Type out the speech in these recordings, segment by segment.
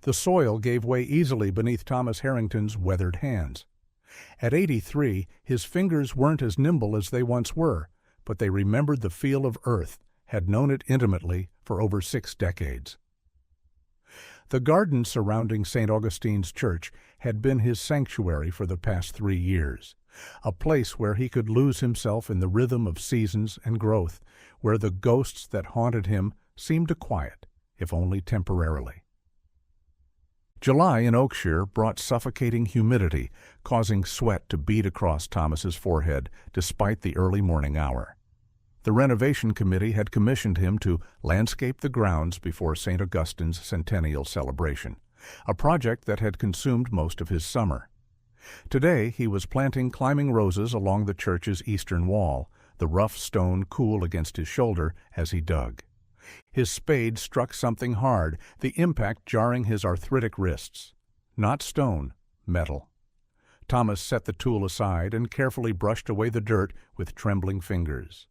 The soil gave way easily beneath Thomas Harrington's weathered hands. At 83, his fingers weren't as nimble as they once were, but they remembered the feel of earth, had known it intimately for over 6 decades. The garden surrounding St. Augustine's Church had been his sanctuary for the past 3 years, a place where he could lose himself in the rhythm of seasons and growth, where the ghosts that haunted him seemed to quiet, if only temporarily. July in Oakshire brought suffocating humidity, causing sweat to bead across Thomas's forehead despite the early morning hour. The renovation committee had commissioned him to landscape the grounds before St. Augustine's centennial celebration, a project that had consumed most of his summer. Today he was planting climbing roses along the church's eastern wall, the rough stone cool against his shoulder as he dug. His spade struck something hard, the impact jarring his arthritic wrists. Not stone, metal. Thomas set the tool aside and carefully brushed away the dirt with trembling fingers.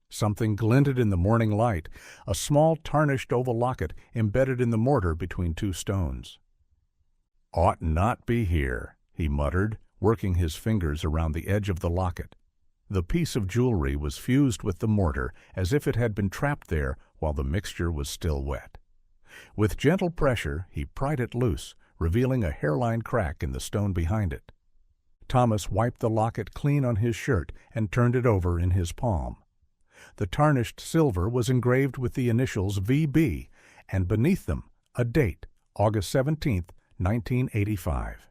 Something glinted in the morning light, a small tarnished oval locket embedded in the mortar between 2 stones. "Ought not be here," he muttered, working his fingers around the edge of the locket. The piece of jewelry was fused with the mortar as if it had been trapped there while the mixture was still wet. With gentle pressure, he pried it loose, revealing a hairline crack in the stone behind it. Thomas wiped the locket clean on his shirt and turned it over in his palm. The tarnished silver was engraved with the initials VB, and beneath them, a date, August 17, 1985.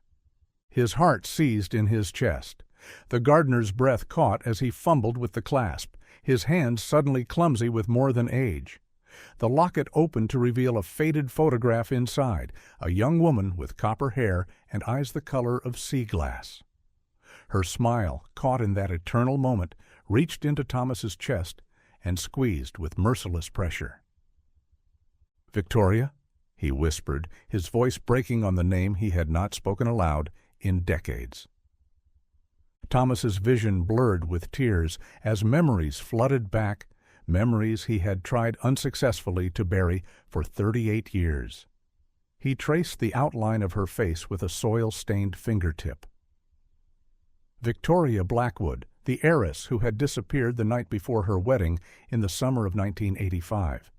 His heart seized in his chest. The gardener's breath caught as he fumbled with the clasp, his hands suddenly clumsy with more than age. The locket opened to reveal a faded photograph inside, a young woman with copper hair and eyes the color of sea glass. Her smile, caught in that eternal moment, reached into Thomas's chest and squeezed with merciless pressure. "Victoria?" he whispered, his voice breaking on the name he had not spoken aloud in decades. Thomas's vision blurred with tears as memories flooded back, memories he had tried unsuccessfully to bury for 38 years. He traced the outline of her face with a soil-stained fingertip. Victoria Blackwood, the heiress who had disappeared the night before her wedding in the summer of 1985.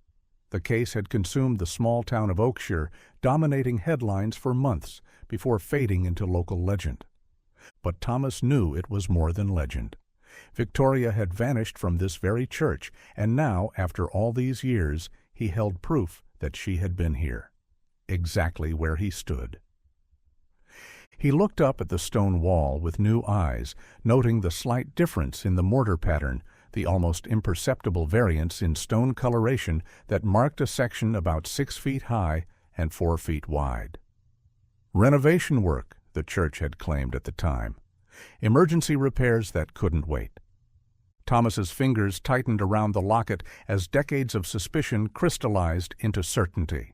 The case had consumed the small town of Oakshire, dominating headlines for months before fading into local legend. But Thomas knew it was more than legend. Victoria had vanished from this very church, and now, after all these years, he held proof that she had been here, exactly where he stood. He looked up at the stone wall with new eyes, noting the slight difference in the mortar pattern, the almost imperceptible variance in stone coloration that marked a section about 6 feet high and 4 feet wide. Renovation work, the church had claimed at the time. Emergency repairs that couldn't wait. Thomas's fingers tightened around the locket as decades of suspicion crystallized into certainty.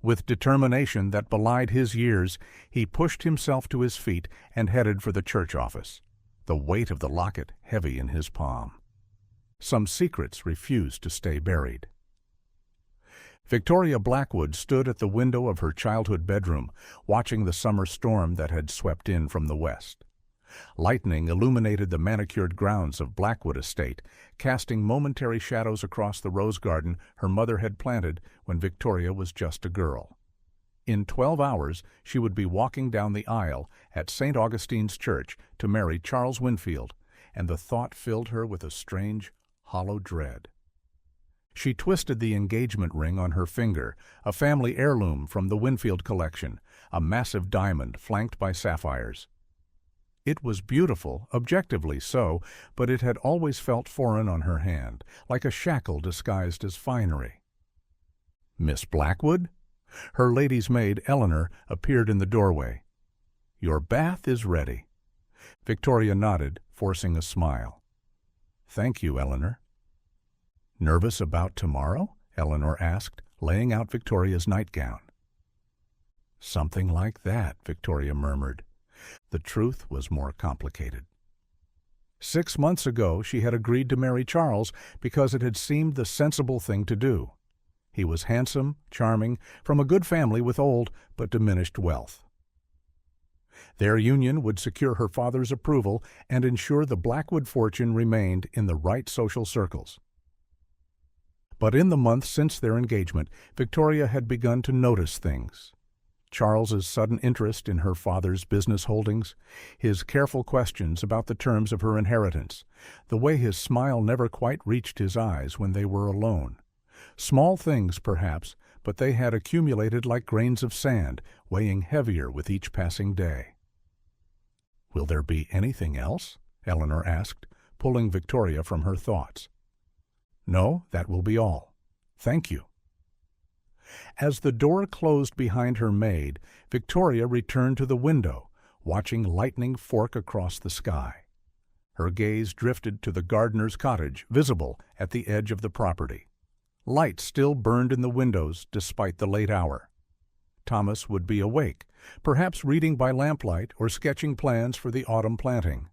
With determination that belied his years, he pushed himself to his feet and headed for the church office, the weight of the locket heavy in his palm. Some secrets refused to stay buried. Victoria Blackwood stood at the window of her childhood bedroom, watching the summer storm that had swept in from the west. Lightning illuminated the manicured grounds of Blackwood Estate, casting momentary shadows across the rose garden her mother had planted when Victoria was just a girl. In 12 hours, she would be walking down the aisle at St. Augustine's Church to marry Charles Winfield, and the thought filled her with a strange, hollow dread. She twisted the engagement ring on her finger, a family heirloom from the Winfield collection, a massive diamond flanked by sapphires. It was beautiful, objectively so, but it had always felt foreign on her hand, like a shackle disguised as finery. "Miss Blackwood?" Her lady's maid, Eleanor, appeared in the doorway. "Your bath is ready." Victoria nodded, forcing a smile. "Thank you, Eleanor." "Nervous about tomorrow?" Eleanor asked, laying out Victoria's nightgown. "Something like that," Victoria murmured. The truth was more complicated. 6 months ago she had agreed to marry Charles because it had seemed the sensible thing to do. He was handsome, charming, from a good family with old but diminished wealth. Their union would secure her father's approval and ensure the Blackwood fortune remained in the right social circles. But in the months since their engagement, Victoria had begun to notice things. Charles's sudden interest in her father's business holdings, his careful questions about the terms of her inheritance, the way his smile never quite reached his eyes when they were alone. Small things, perhaps, but they had accumulated like grains of sand, weighing heavier with each passing day. "Will there be anything else?" Eleanor asked, pulling Victoria from her thoughts. "No, that will be all. Thank you." As the door closed behind her maid, Victoria returned to the window, watching lightning fork across the sky. Her gaze drifted to the gardener's cottage, visible at the edge of the property. Light still burned in the windows despite the late hour. Thomas would be awake, perhaps reading by lamplight or sketching plans for the autumn planting.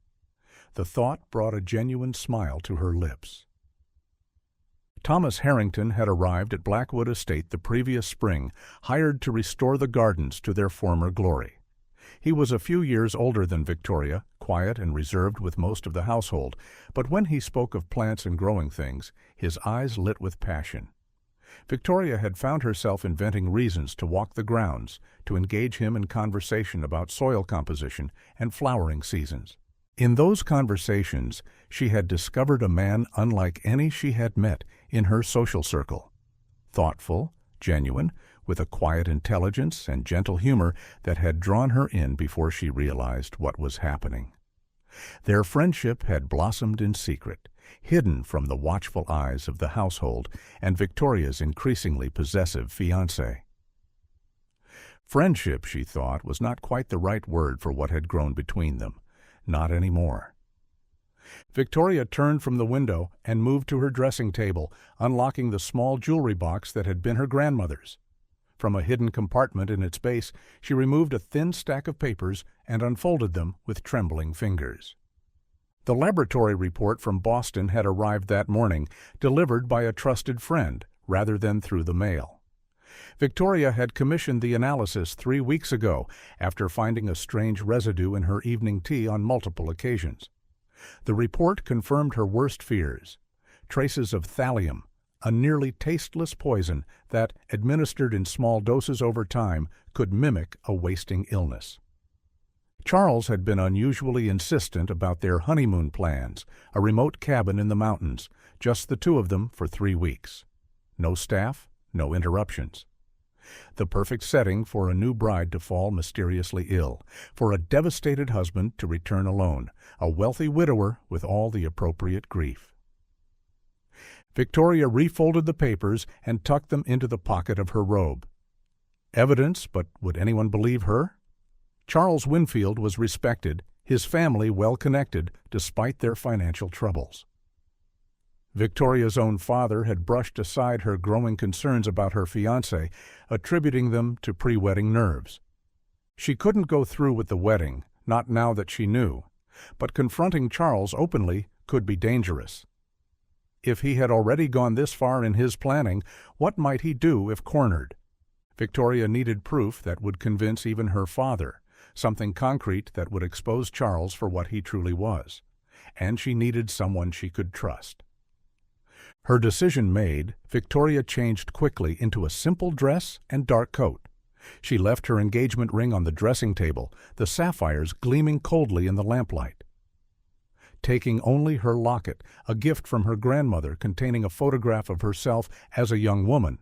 The thought brought a genuine smile to her lips. Thomas Harrington had arrived at Blackwood Estate the previous spring, hired to restore the gardens to their former glory. He was a few years older than Victoria, quiet and reserved with most of the household, but when he spoke of plants and growing things, his eyes lit with passion. Victoria had found herself inventing reasons to walk the grounds, to engage him in conversation about soil composition and flowering seasons. In those conversations, she had discovered a man unlike any she had met in her social circle. Thoughtful, genuine, with a quiet intelligence and gentle humor that had drawn her in before she realized what was happening. Their friendship had blossomed in secret, hidden from the watchful eyes of the household and Victoria's increasingly possessive fiancé. Friendship, she thought, was not quite the right word for what had grown between them. Not anymore. Victoria turned from the window and moved to her dressing table, unlocking the small jewelry box that had been her grandmother's. From a hidden compartment in its base, she removed a thin stack of papers and unfolded them with trembling fingers. The laboratory report from Boston had arrived that morning, delivered by a trusted friend rather than through the mail. Victoria had commissioned the analysis 3 weeks ago after finding a strange residue in her evening tea on multiple occasions. The report confirmed her worst fears: traces of thallium, a nearly tasteless poison that, administered in small doses over time, could mimic a wasting illness. Charles had been unusually insistent about their honeymoon plans, a remote cabin in the mountains, just the two of them for 3 weeks. No staff, no interruptions. The perfect setting for a new bride to fall mysteriously ill, for a devastated husband to return alone, a wealthy widower with all the appropriate grief. Victoria refolded the papers and tucked them into the pocket of her robe. Evidence, but would anyone believe her? Charles Winfield was respected, his family well connected, despite their financial troubles. Victoria's own father had brushed aside her growing concerns about her fiancé, attributing them to pre-wedding nerves. She couldn't go through with the wedding, not now that she knew, but confronting Charles openly could be dangerous. If he had already gone this far in his planning, what might he do if cornered? Victoria needed proof that would convince even her father, something concrete that would expose Charles for what he truly was, and she needed someone she could trust. Her decision made, Victoria changed quickly into a simple dress and dark coat. She left her engagement ring on the dressing table, the sapphires gleaming coldly in the lamplight. Taking only her locket, a gift from her grandmother containing a photograph of herself as a young woman,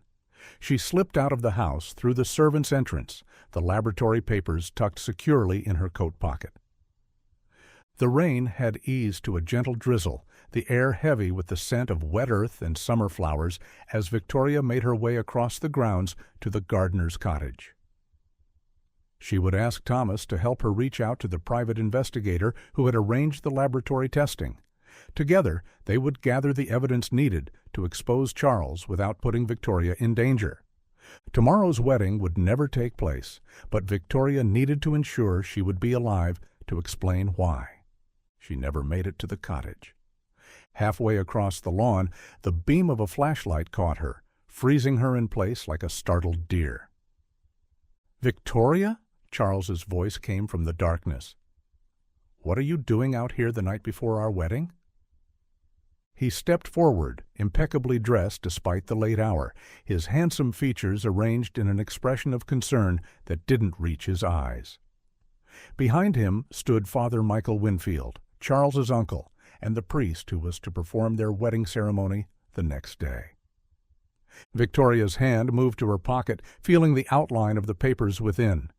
she slipped out of the house through the servants' entrance, the laboratory papers tucked securely in her coat pocket. The rain had eased to a gentle drizzle, the air heavy with the scent of wet earth and summer flowers as Victoria made her way across the grounds to the gardener's cottage. She would ask Thomas to help her reach out to the private investigator who had arranged the laboratory testing. Together, they would gather the evidence needed to expose Charles without putting Victoria in danger. Tomorrow's wedding would never take place, but Victoria needed to ensure she would be alive to explain why. She never made it to the cottage. Halfway across the lawn, the beam of a flashlight caught her, freezing her in place like a startled deer. "Victoria?" Charles's voice came from the darkness. "What are you doing out here the night before our wedding?" He stepped forward, impeccably dressed despite the late hour, his handsome features arranged in an expression of concern that didn't reach his eyes. Behind him stood Father Michael Winfield, Charles's uncle, and the priest who was to perform their wedding ceremony the next day. Victoria's hand moved to her pocket, feeling the outline of the papers within.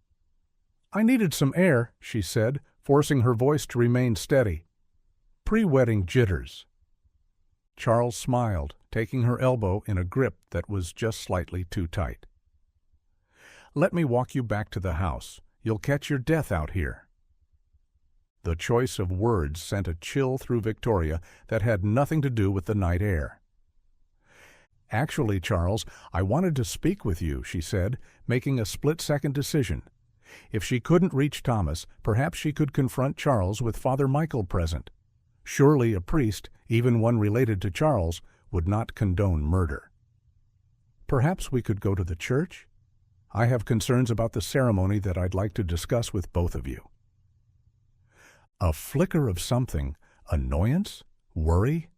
"I needed some air," she said, forcing her voice to remain steady. "Pre-wedding jitters." Charles smiled, taking her elbow in a grip that was just slightly too tight. "Let me walk you back to the house. You'll catch your death out here." The choice of words sent a chill through Victoria that had nothing to do with the night air. "Actually, Charles, I wanted to speak with you," she said, making a split-second decision. If she couldn't reach Thomas, perhaps she could confront Charles with Father Michael present. Surely a priest, even one related to Charles, would not condone murder. "Perhaps we could go to the church? I have concerns about the ceremony that I'd like to discuss with both of you." A flicker of something, annoyance, worry,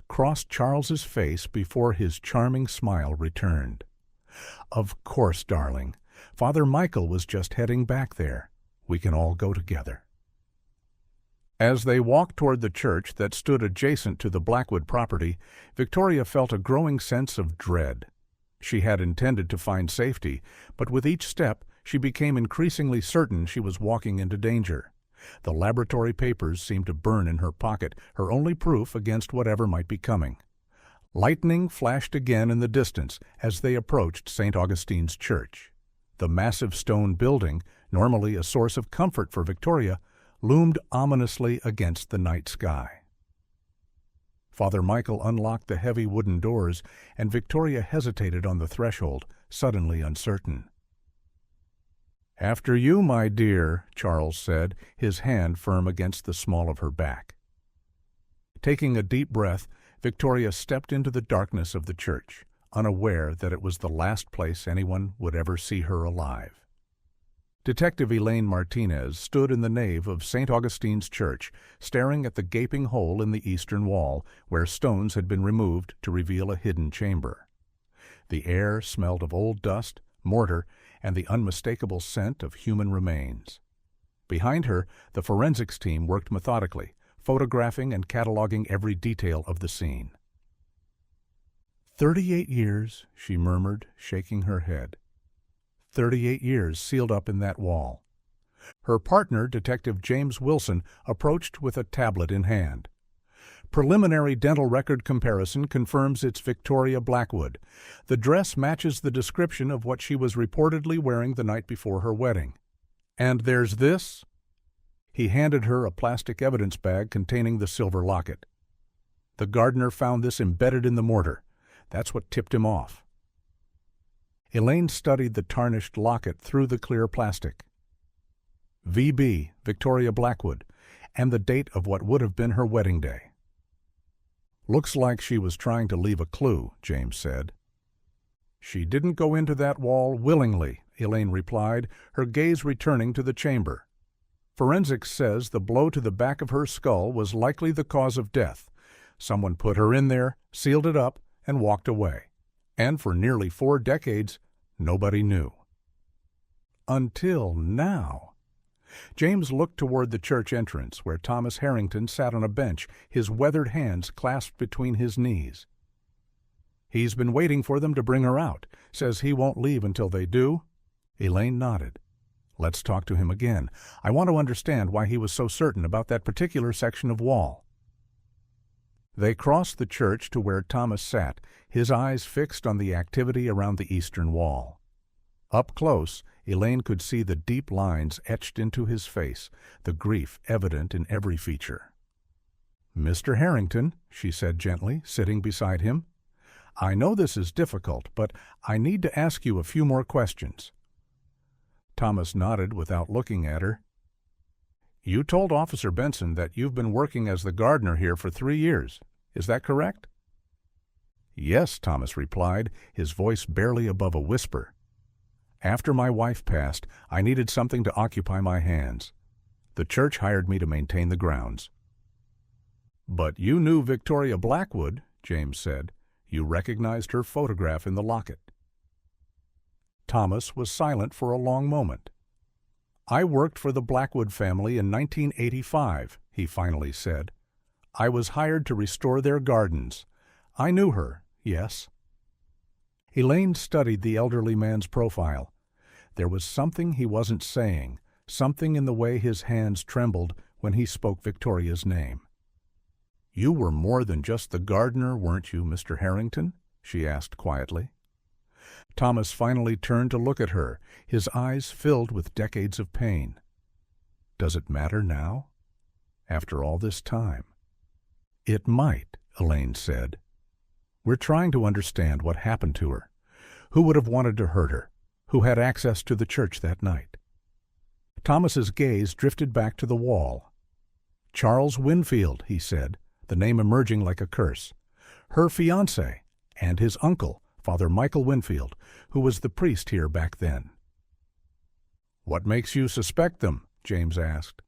crossed Charles's face before his charming smile returned. "Of course, darling. Father Michael was just heading back there. We can all go together." As they walked toward the church that stood adjacent to the Blackwood property, Victoria felt a growing sense of dread. She had intended to find safety, but with each step she became increasingly certain she was walking into danger. The laboratory papers seemed to burn in her pocket, her only proof against whatever might be coming. Lightning flashed again in the distance as they approached St. Augustine's Church. The massive stone building, normally a source of comfort for Victoria, loomed ominously against the night sky. Father Michael unlocked the heavy wooden doors, and Victoria hesitated on the threshold, suddenly uncertain. "After you, my dear," Charles said, his hand firm against the small of her back. Taking a deep breath, Victoria stepped into the darkness of the church, unaware that it was the last place anyone would ever see her alive. Detective Elaine Martinez stood in the nave of St. Augustine's Church, staring at the gaping hole in the eastern wall, where stones had been removed to reveal a hidden chamber. The air smelled of old dust, mortar, and the unmistakable scent of human remains. Behind her, the forensics team worked methodically, photographing and cataloging every detail of the scene. 38 years, she murmured, shaking her head. 38 years sealed up in that wall. Her partner, Detective James Wilson, approached with a tablet in hand. Preliminary dental record comparison confirms it's Victoria Blackwood. The dress matches the description of what she was reportedly wearing the night before her wedding. And there's this. He handed her a plastic evidence bag containing the silver locket. The gardener found this embedded in the mortar. That's what tipped him off. Elaine studied the tarnished locket through the clear plastic. VB, Victoria Blackwood, and the date of what would have been her wedding day. "Looks like she was trying to leave a clue," James said. "She didn't go into that wall willingly," Elaine replied, her gaze returning to the chamber. "Forensics says the blow to the back of her skull was likely the cause of death. Someone put her in there, sealed it up, and walked away. And for nearly 4 decades, nobody knew. Until now." James looked toward the church entrance, where Thomas Harrington sat on a bench, his weathered hands clasped between his knees. "He's been waiting for them to bring her out. Says he won't leave until they do." Elaine nodded. "Let's talk to him again. I want to understand why he was so certain about that particular section of wall." They crossed the church to where Thomas sat, his eyes fixed on the activity around the eastern wall. Up close, Elaine could see the deep lines etched into his face, the grief evident in every feature. "Mr. Harrington," she said gently, sitting beside him, "I know this is difficult, but I need to ask you a few more questions." Thomas nodded without looking at her. "You told Officer Benson that you've been working as the gardener here for 3 years. Is that correct?" "Yes," Thomas replied, his voice barely above a whisper. "After my wife passed, I needed something to occupy my hands. The church hired me to maintain the grounds." "But you knew Victoria Blackwood," James said. "You recognized her photograph in the locket." Thomas was silent for a long moment. "I worked for the Blackwood family in 1985, he finally said. "I was hired to restore their gardens. I knew her, yes." Elaine studied the elderly man's profile. There was something he wasn't saying, something in the way his hands trembled when he spoke Victoria's name. "You were more than just the gardener, weren't you, Mr. Harrington?" she asked quietly. Thomas finally turned to look at her, his eyes filled with decades of pain. "Does it matter now? After all this time?" "It might," Elaine said. "We're trying to understand what happened to her. Who would have wanted to hurt her? Who had access to the church that night?" Thomas's gaze drifted back to the wall. "Charles Winfield," he said, the name emerging like a curse. "Her fiancé, and his uncle, Father Michael Winfield, who was the priest here back then." "What makes you suspect them?" James asked.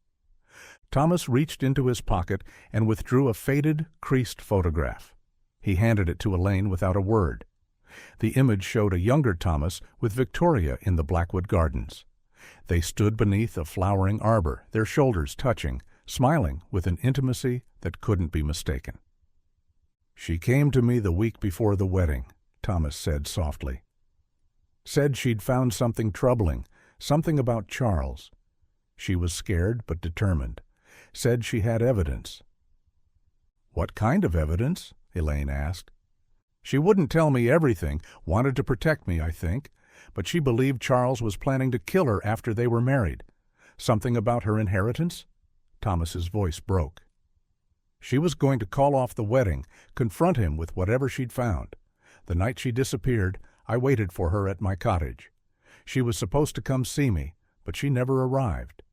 Thomas reached into his pocket and withdrew a faded, creased photograph. He handed it to Elaine without a word. The image showed a younger Thomas with Victoria in the Blackwood Gardens. They stood beneath a flowering arbor, their shoulders touching, smiling with an intimacy that couldn't be mistaken. "She came to me the week before the wedding," Thomas said softly. "Said she'd found something troubling, something about Charles. She was scared but determined. Said she had evidence." "What kind of evidence?" Elaine asked. "She wouldn't tell me everything, wanted to protect me, I think, but she believed Charles was planning to kill her after they were married. Something about her inheritance?" Thomas's voice broke. "She was going to call off the wedding, confront him with whatever she'd found. The night she disappeared, I waited for her at my cottage. She was supposed to come see me, but she never arrived."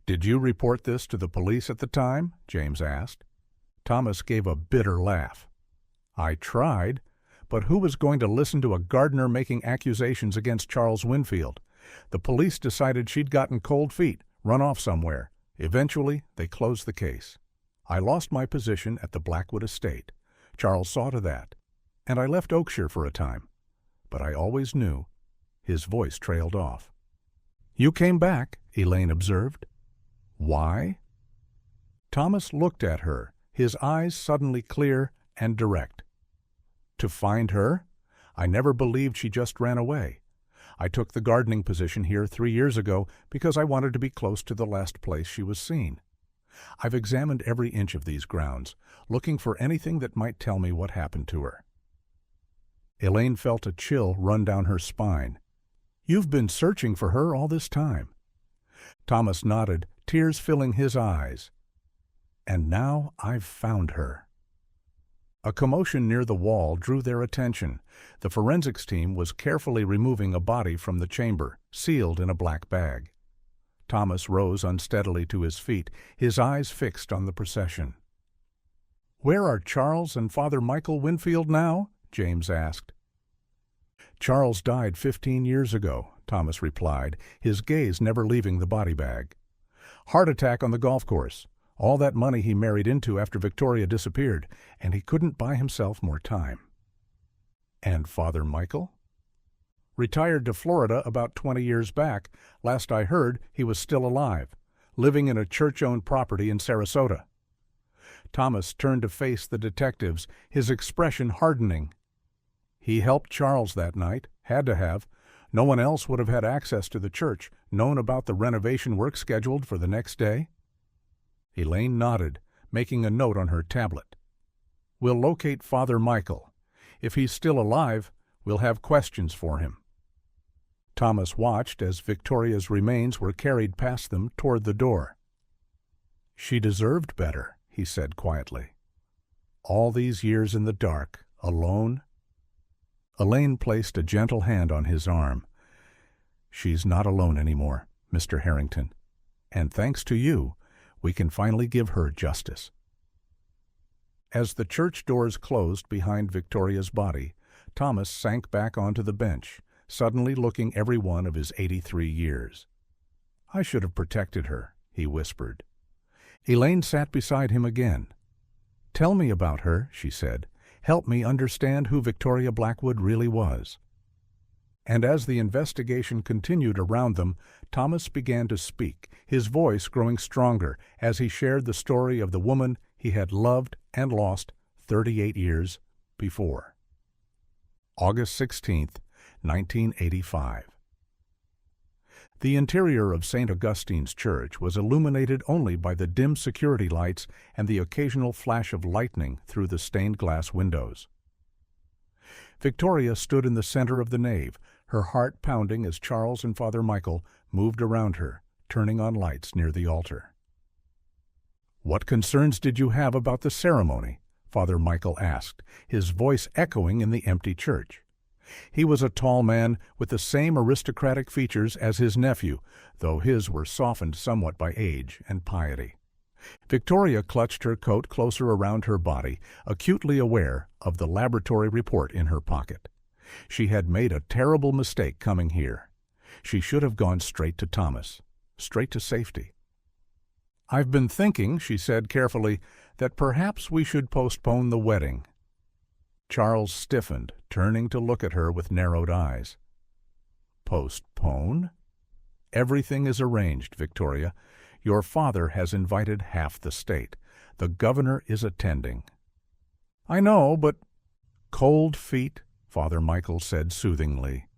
"Did you report this to the police at the time?" James asked. Thomas gave a bitter laugh. "I tried, but who was going to listen to a gardener making accusations against Charles Winfield? The police decided she'd gotten cold feet, run off somewhere. Eventually, they closed the case. I lost my position at the Blackwood estate. Charles saw to that. And I left Oakshire for a time. But I always knew." His voice trailed off. "You came back," Elaine observed. "Why?" Thomas looked at her, his eyes suddenly clear and direct. "To find her? I never believed she just ran away. I took the gardening position here 3 years ago because I wanted to be close to the last place she was seen. I've examined every inch of these grounds, looking for anything that might tell me what happened to her." Elaine felt a chill run down her spine. "You've been searching for her all this time." Thomas nodded, tears filling his eyes. "And now I've found her." A commotion near the wall drew their attention. The forensics team was carefully removing a body from the chamber, sealed in a black bag. Thomas rose unsteadily to his feet, his eyes fixed on the procession. "Where are Charles and Father Michael Winfield now?" James asked. "Charles died 15 years ago," Thomas replied, his gaze never leaving the body bag. "Heart attack on the golf course. All that money he married into after Victoria disappeared, and he couldn't buy himself more time." "And Father Michael?" "Retired to Florida about 20 years back. Last I heard, he was still alive, living in a church-owned property in Sarasota." Thomas turned to face the detectives, his expression hardening. "He helped Charles that night, had to have. No one else would have had access to the church, known about the renovation work scheduled for the next day." Elaine nodded, making a note on her tablet. "We'll locate Father Michael. If he's still alive, we'll have questions for him." Thomas watched as Victoria's remains were carried past them toward the door. "She deserved better," he said quietly. "All these years in the dark, alone." Elaine placed a gentle hand on his arm. "She's not alone anymore, Mr. Harrington. And thanks to you, we can finally give her justice." As the church doors closed behind Victoria's body, Thomas sank back onto the bench, suddenly looking every one of his 83 years. "I should have protected her," he whispered. Elaine sat beside him again. "Tell me about her," she said. "Help me understand who Victoria Blackwood really was." And as the investigation continued around them, Thomas began to speak, his voice growing stronger as he shared the story of the woman he had loved and lost 38 years before. August 16th, 1985. The interior of St. Augustine's Church was illuminated only by the dim security lights and the occasional flash of lightning through the stained glass windows. Victoria stood in the center of the nave, her heart pounding as Charles and Father Michael moved around her, turning on lights near the altar. "What concerns did you have about the ceremony?" Father Michael asked, his voice echoing in the empty church. He was a tall man with the same aristocratic features as his nephew, though his were softened somewhat by age and piety. Victoria clutched her coat closer around her body, acutely aware of the laboratory report in her pocket. She had made a terrible mistake coming here. She should have gone straight to Thomas, straight to safety. "I've been thinking," she said carefully, "that perhaps we should postpone the wedding." Charles stiffened, turning to look at her with narrowed eyes. "Postpone? Everything is arranged, Victoria. Your father has invited half the state. The governor is attending." "I know, but—" "Cold feet," Father Michael said soothingly.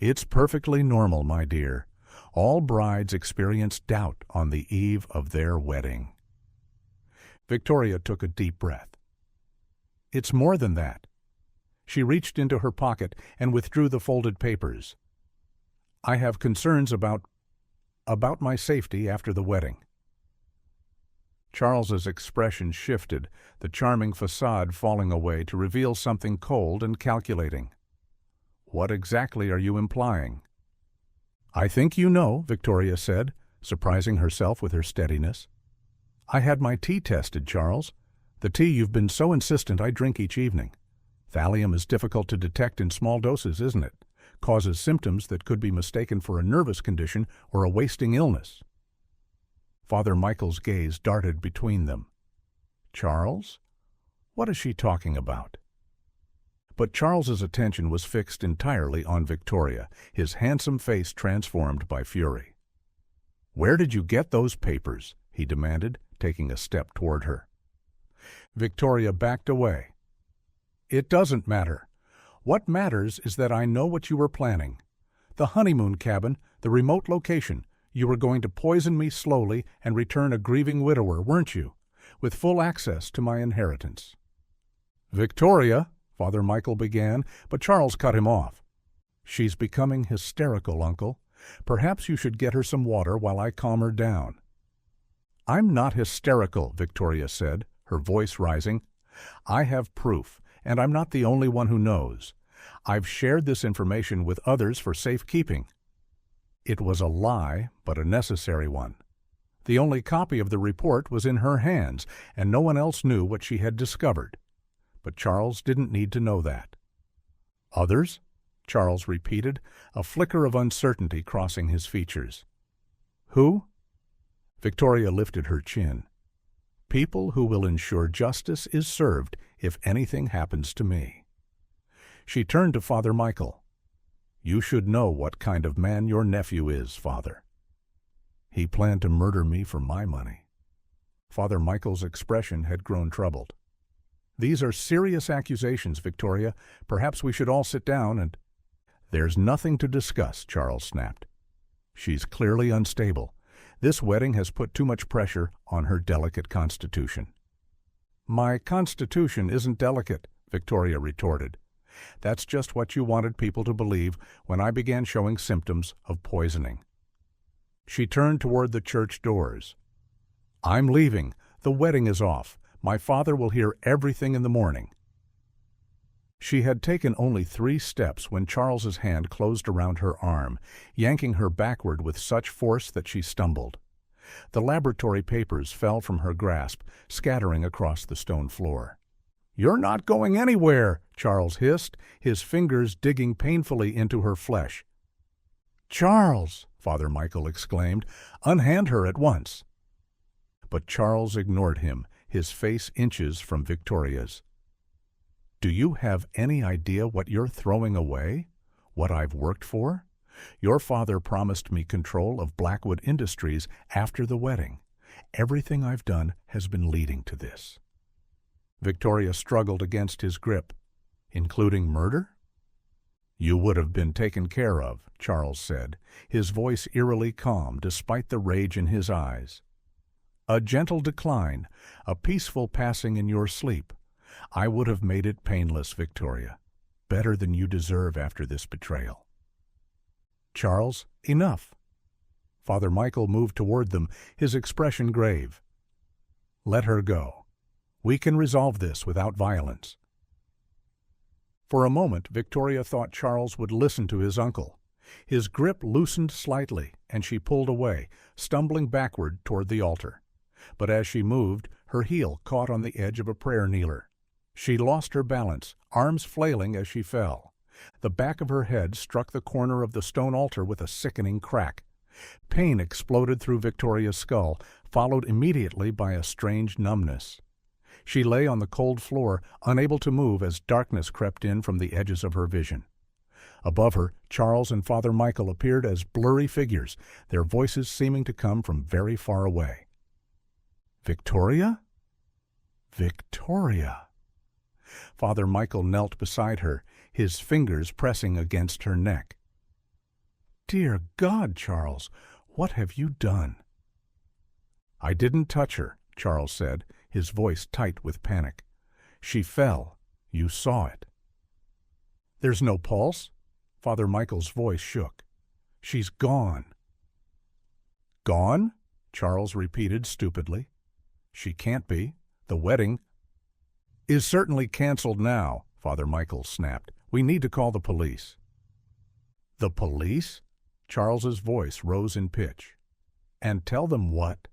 "It's perfectly normal, my dear. All brides experience doubt on the eve of their wedding." Victoria took a deep breath. "It's more than that." She reached into her pocket and withdrew the folded papers. "I have concerns about my safety after the wedding." Charles's expression shifted, the charming facade falling away to reveal something cold and calculating. "What exactly are you implying?" "I think you know," Victoria said, surprising herself with her steadiness. "I had my tea tested, Charles. The tea you've been so insistent I drink each evening. Thallium is difficult to detect in small doses, isn't it? Causes symptoms that could be mistaken for a nervous condition or a wasting illness." Father Michael's gaze darted between them. "Charles? What is she talking about?" But Charles's attention was fixed entirely on Victoria, his handsome face transformed by fury. "Where did you get those papers?" he demanded, taking a step toward her. Victoria backed away. "It doesn't matter. What matters is that I know what you were planning. The honeymoon cabin, the remote location. You were going to poison me slowly and return a grieving widower, weren't you? With full access to my inheritance." "Victoria," Father Michael began, but Charles cut him off. "She's becoming hysterical, Uncle. Perhaps you should get her some water while I calm her down." "I'm not hysterical," Victoria said, her voice rising. "I have proof, and I'm not the only one who knows. I've shared this information with others for safekeeping." It was a lie, but a necessary one. The only copy of the report was in her hands, and no one else knew what she had discovered. But Charles didn't need to know that. "Others?" Charles repeated, a flicker of uncertainty crossing his features. "Who?" Victoria lifted her chin. "People who will ensure justice is served if anything happens to me." She turned to Father Michael. "You should know what kind of man your nephew is, Father." "He planned to murder me for my money." Father Michael's expression had grown troubled. "These are serious accusations, Victoria. Perhaps we should all sit down and—" "There's nothing to discuss," Charles snapped. "She's clearly unstable. This wedding has put too much pressure on her delicate constitution." "My constitution isn't delicate," Victoria retorted. "That's just what you wanted people to believe when I began showing symptoms of poisoning." She turned toward the church doors. "I'm leaving. The wedding is off. My father will hear everything in the morning." She had taken only 3 steps when Charles's hand closed around her arm, yanking her backward with such force that she stumbled. The laboratory papers fell from her grasp, scattering across the stone floor. "You're not going anywhere," Charles hissed, his fingers digging painfully into her flesh. "Charles!" Father Michael exclaimed. "Unhand her at once." But Charles ignored him, his face inches from Victoria's. "Do you have any idea what you're throwing away? What I've worked for? Your father promised me control of Blackwood Industries after the wedding. Everything I've done has been leading to this." Victoria struggled against his grip. "Including murder?" "You would have been taken care of," Charles said, his voice eerily calm despite the rage in his eyes. "A gentle decline, a peaceful passing in your sleep. I would have made it painless, Victoria. Better than you deserve after this betrayal." "Charles, enough." Father Michael moved toward them, his expression grave. "Let her go. We can resolve this without violence." For a moment, Victoria thought Charles would listen to his uncle. His grip loosened slightly, and she pulled away, stumbling backward toward the altar. But as she moved, her heel caught on the edge of a prayer kneeler. She lost her balance, arms flailing as she fell. The back of her head struck the corner of the stone altar with a sickening crack. Pain exploded through Victoria's skull, followed immediately by a strange numbness. She lay on the cold floor, unable to move as darkness crept in from the edges of her vision. Above her, Charles and Father Michael appeared as blurry figures, their voices seeming to come from very far away. "Victoria? Victoria!" Father Michael knelt beside her, his fingers pressing against her neck. "Dear God, Charles, what have you done?" "I didn't touch her," Charles said, his voice tight with panic. "She fell. You saw it." "There's no pulse?" Father Michael's voice shook. "She's gone." "Gone?" Charles repeated stupidly. "She can't be. The wedding is certainly canceled now," Father Michael snapped. "We need to call the police." "The police?" Charles's voice rose in pitch. "And tell them what?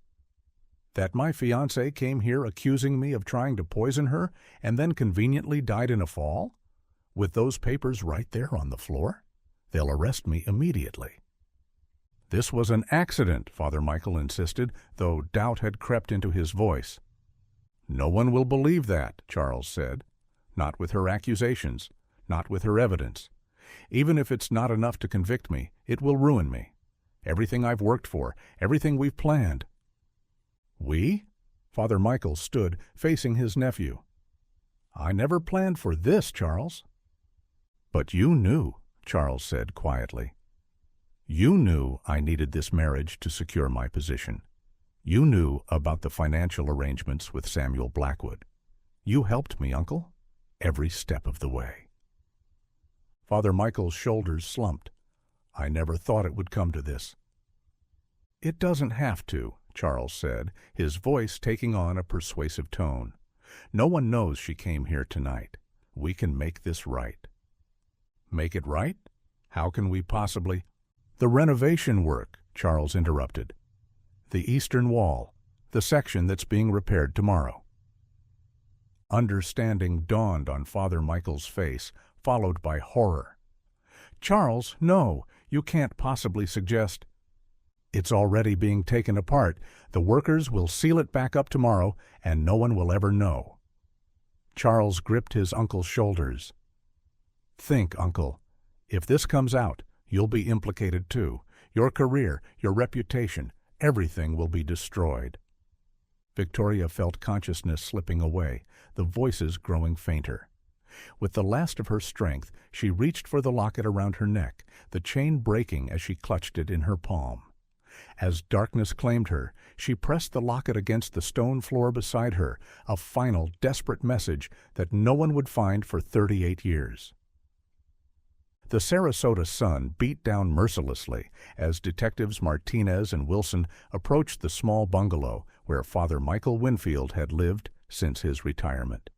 That my fiancée came here accusing me of trying to poison her and then conveniently died in a fall? With those papers right there on the floor? They'll arrest me immediately." "This was an accident," Father Michael insisted, though doubt had crept into his voice. "No one will believe that," Charles said. "Not with her accusations, not with her evidence. Even if it's not enough to convict me, it will ruin me. Everything I've worked for, everything we've planned." "We?" Father Michael stood, facing his nephew. "I never planned for this, Charles." "But you knew," Charles said quietly. "You knew I needed this marriage to secure my position. You knew about the financial arrangements with Samuel Blackwood. You helped me, Uncle, every step of the way." Father Michael's shoulders slumped. "I never thought it would come to this." "It doesn't have to," Charles said, his voice taking on a persuasive tone. "No one knows she came here tonight. We can make this right." "Make it right? How can we possibly—" "The renovation work," Charles interrupted. "The eastern wall, the section that's being repaired tomorrow." Understanding dawned on Father Michael's face, followed by horror. "Charles, no, you can't possibly suggest—" "It's already being taken apart. The workers will seal it back up tomorrow, and no one will ever know." Charles gripped his uncle's shoulders. "Think, Uncle. If this comes out, you'll be implicated too. Your career, your reputation, everything will be destroyed." Victoria felt consciousness slipping away, the voices growing fainter. With the last of her strength, she reached for the locket around her neck, the chain breaking as she clutched it in her palm. As darkness claimed her, she pressed the locket against the stone floor beside her, a final, desperate message that no one would find for 38 years. The Sarasota sun beat down mercilessly as Detectives Martinez and Wilson approached the small bungalow where Father Michael Winfield had lived since his retirement.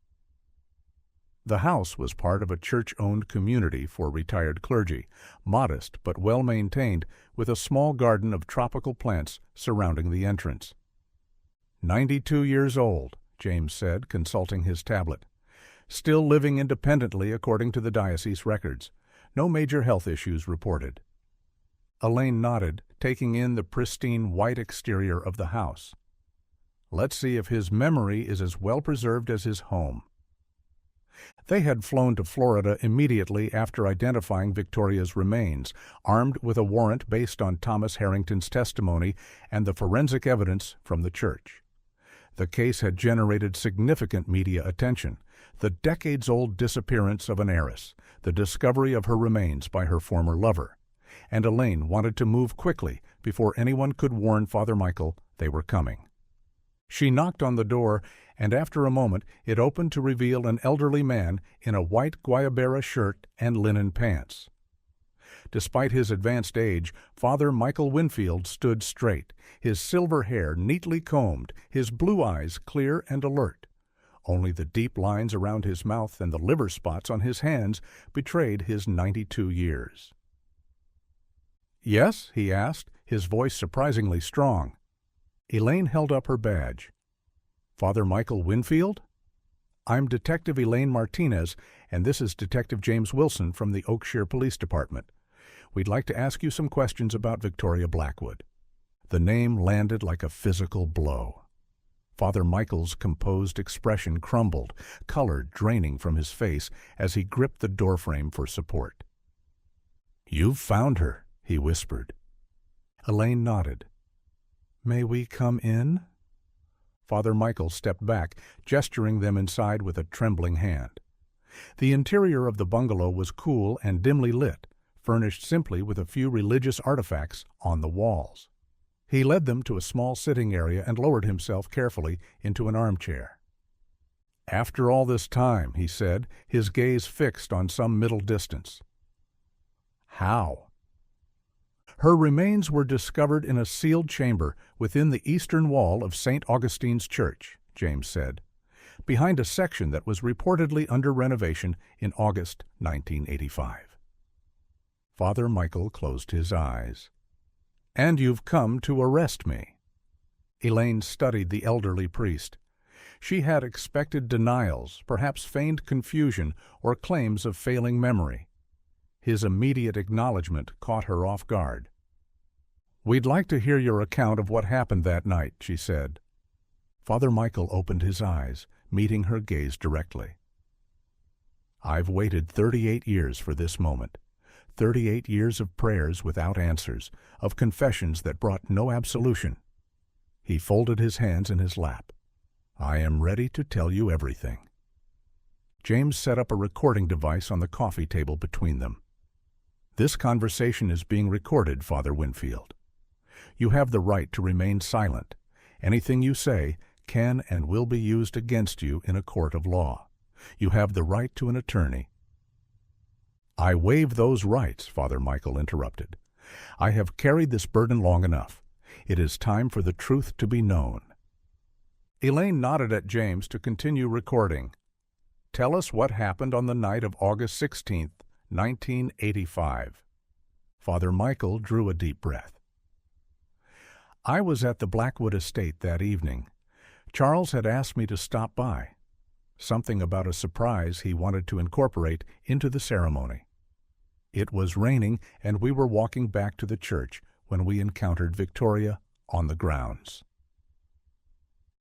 The house was part of a church-owned community for retired clergy, modest but well-maintained, with a small garden of tropical plants surrounding the entrance. 92 years old, James said, consulting his tablet. Still living independently according to the diocese records. No major health issues reported. Elaine nodded, taking in the pristine white exterior of the house. Let's see if his memory is as well preserved as his home. They had flown to Florida immediately after identifying Victoria's remains, armed with a warrant based on Thomas Harrington's testimony and the forensic evidence from the church. The case had generated significant media attention. The decades-old disappearance of an heiress, the discovery of her remains by her former lover, and Elaine wanted to move quickly before anyone could warn Father Michael they were coming. She knocked on the door, and after a moment it opened to reveal an elderly man in a white guayabera shirt and linen pants. Despite his advanced age, Father Michael Winfield stood straight, his silver hair neatly combed, his blue eyes clear and alert. Only the deep lines around his mouth and the liver spots on his hands betrayed his 92 years. "Yes?" he asked, his voice surprisingly strong. Elaine held up her badge. "Father Michael Winfield? I'm Detective Elaine Martinez, and this is Detective James Wilson from the Oakshire Police Department. We'd like to ask you some questions about Victoria Blackwood." The name landed like a physical blow. Father Michael's composed expression crumbled, color draining from his face as he gripped the doorframe for support. "You've found her," he whispered. Elaine nodded. "May we come in?" Father Michael stepped back, gesturing them inside with a trembling hand. The interior of the bungalow was cool and dimly lit, furnished simply with a few religious artifacts on the walls. He led them to a small sitting area and lowered himself carefully into an armchair. "After all this time," he said, his gaze fixed on some middle distance. "How?" "Her remains were discovered in a sealed chamber within the eastern wall of St. Augustine's Church," James said, behind a section that was reportedly under renovation in August 1985. Father Michael closed his eyes. "And you've come to arrest me." Elaine studied the elderly priest. She had expected denials, perhaps feigned confusion, or claims of failing memory. His immediate acknowledgment caught her off guard. "We'd like to hear your account of what happened that night," she said. Father Michael opened his eyes, meeting her gaze directly. "I've waited 38 years for this moment. 38 years of prayers without answers, of confessions that brought no absolution." He folded his hands in his lap. "I am ready to tell you everything." James set up a recording device on the coffee table between them. "This conversation is being recorded, Father Winfield. You have the right to remain silent. Anything you say can and will be used against you in a court of law. You have the right to an attorney." "I waive those rights," Father Michael interrupted. "I have carried this burden long enough. It is time for the truth to be known." Elaine nodded at James to continue recording. "Tell us what happened on the night of August 16th, 1985. Father Michael drew a deep breath. "I was at the Blackwood estate that evening. Charles had asked me to stop by. Something about a surprise he wanted to incorporate into the ceremony. It was raining, and we were walking back to the church when we encountered Victoria on the grounds."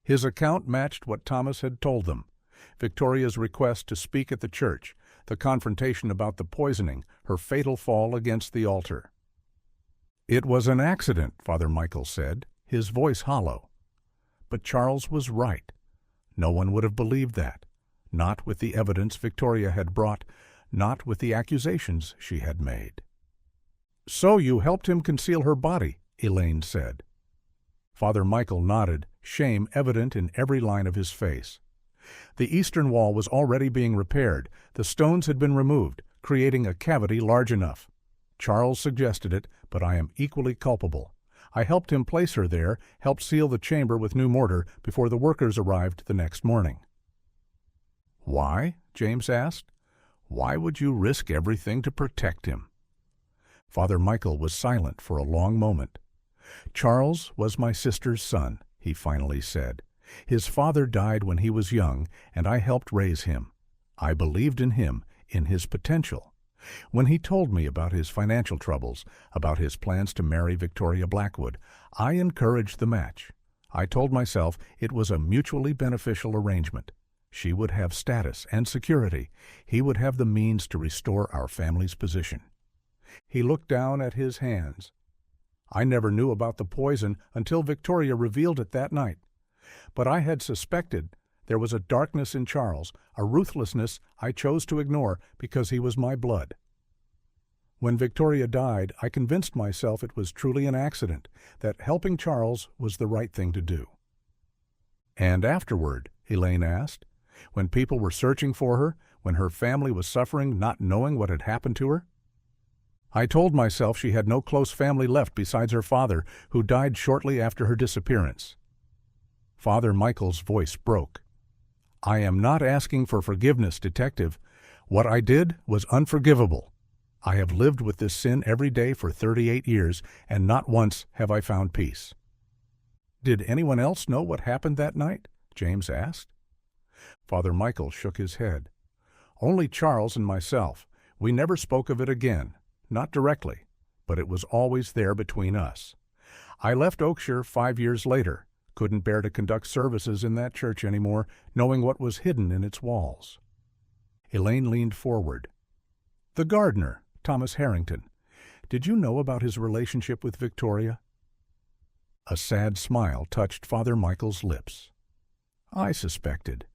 His account matched what Thomas had told them. Victoria's request to speak at the church, the confrontation about the poisoning, her fatal fall against the altar. "It was an accident," Father Michael said, his voice hollow. But Charles was right. No one would have believed that. Not with the evidence Victoria had brought, not with the accusations she had made. "So you helped him conceal her body," Elaine said. Father Michael nodded, shame evident in every line of his face. The eastern wall was already being repaired. The stones had been removed, creating a cavity large enough. Charles suggested it, but I am equally culpable. I helped him place her there, helped seal the chamber with new mortar before the workers arrived the next morning. "Why?" James asked. "Why would you risk everything to protect him?" Father Michael was silent for a long moment. "Charles was my sister's son," he finally said. "His father died when he was young, and I helped raise him. I believed in him, in his potential. When he told me about his financial troubles, about his plans to marry Victoria Blackwood, I encouraged the match. I told myself it was a mutually beneficial arrangement. She would have status and security. He would have the means to restore our family's position." He looked down at his hands. "I never knew about the poison until Victoria revealed it that night. But I had suspected there was a darkness in Charles, a ruthlessness I chose to ignore because he was my blood. When Victoria died, I convinced myself it was truly an accident, that helping Charles was the right thing to do." "And afterward?" Elaine asked. "When people were searching for her, when her family was suffering not knowing what had happened to her?" "I told myself she had no close family left besides her father, who died shortly after her disappearance." Father Michael's voice broke. "I am not asking for forgiveness, Detective. What I did was unforgivable. I have lived with this sin every day for 38 years, and not once have I found peace." "Did anyone else know what happened that night?" James asked. Father Michael shook his head. "Only Charles and myself. We never spoke of it again. Not directly, but it was always there between us. I left Oakshire 5 years later. Couldn't bear to conduct services in that church anymore, knowing what was hidden in its walls." Elaine leaned forward. "The gardener, Thomas Harrington. Did you know about his relationship with Victoria?" A sad smile touched Father Michael's lips. "I suspected.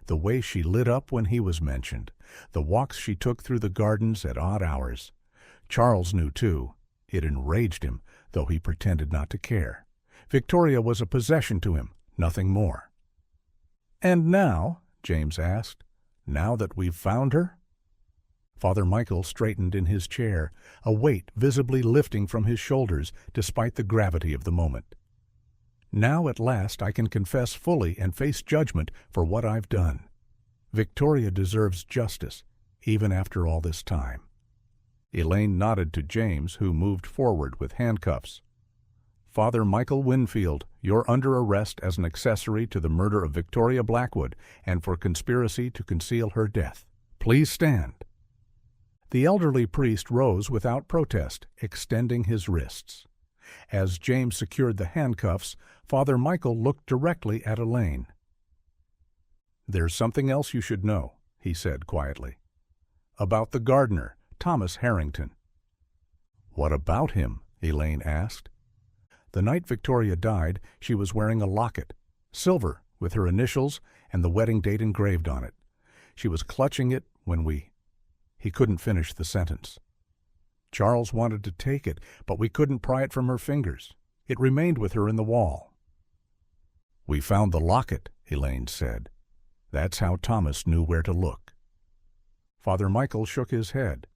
The way she lit up when he was mentioned, the walks she took through the gardens at odd hours. Charles knew, too. It enraged him, though he pretended not to care. Victoria was a possession to him, nothing more." "And now," James asked, "now that we've found her?" Father Michael straightened in his chair, a weight visibly lifting from his shoulders despite the gravity of the moment. "Now at last I can confess fully and face judgment for what I've done. Victoria deserves justice, even after all this time." Elaine nodded to James, who moved forward with handcuffs. "Father Michael Winfield, you're under arrest as an accessory to the murder of Victoria Blackwood and for conspiracy to conceal her death. Please stand." The elderly priest rose without protest, extending his wrists. As James secured the handcuffs, Father Michael looked directly at Elaine. "There's something else you should know," he said quietly. "About the gardener, Thomas Harrington." "What about him?" Elaine asked. "The night Victoria died, she was wearing a locket, silver, with her initials and the wedding date engraved on it. She was clutching it when He couldn't finish the sentence. "Charles wanted to take it, but we couldn't pry it from her fingers. It remained with her in the wall." "We found the locket," Elaine said. "That's how Thomas knew where to look." Father Michael shook his head.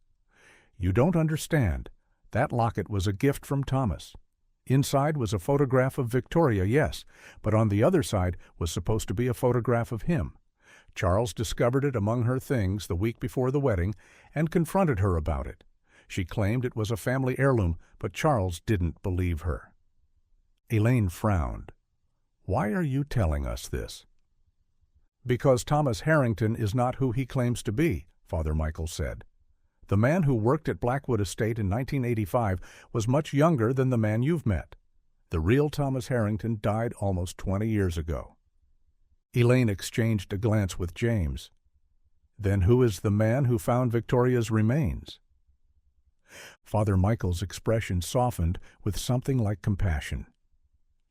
"You don't understand. That locket was a gift from Thomas. Inside was a photograph of Victoria, yes, but on the other side was supposed to be a photograph of him. Charles discovered it among her things the week before the wedding and confronted her about it. She claimed it was a family heirloom, but Charles didn't believe her." Elaine frowned. "Why are you telling us this?" "Because Thomas Harrington is not who he claims to be," Father Michael said. "The man who worked at Blackwood Estate in 1985 was much younger than the man you've met. The real Thomas Harrington died almost 20 years ago." Elaine exchanged a glance with James. "Then who is the man who found Victoria's remains?" Father Michael's expression softened with something like compassion.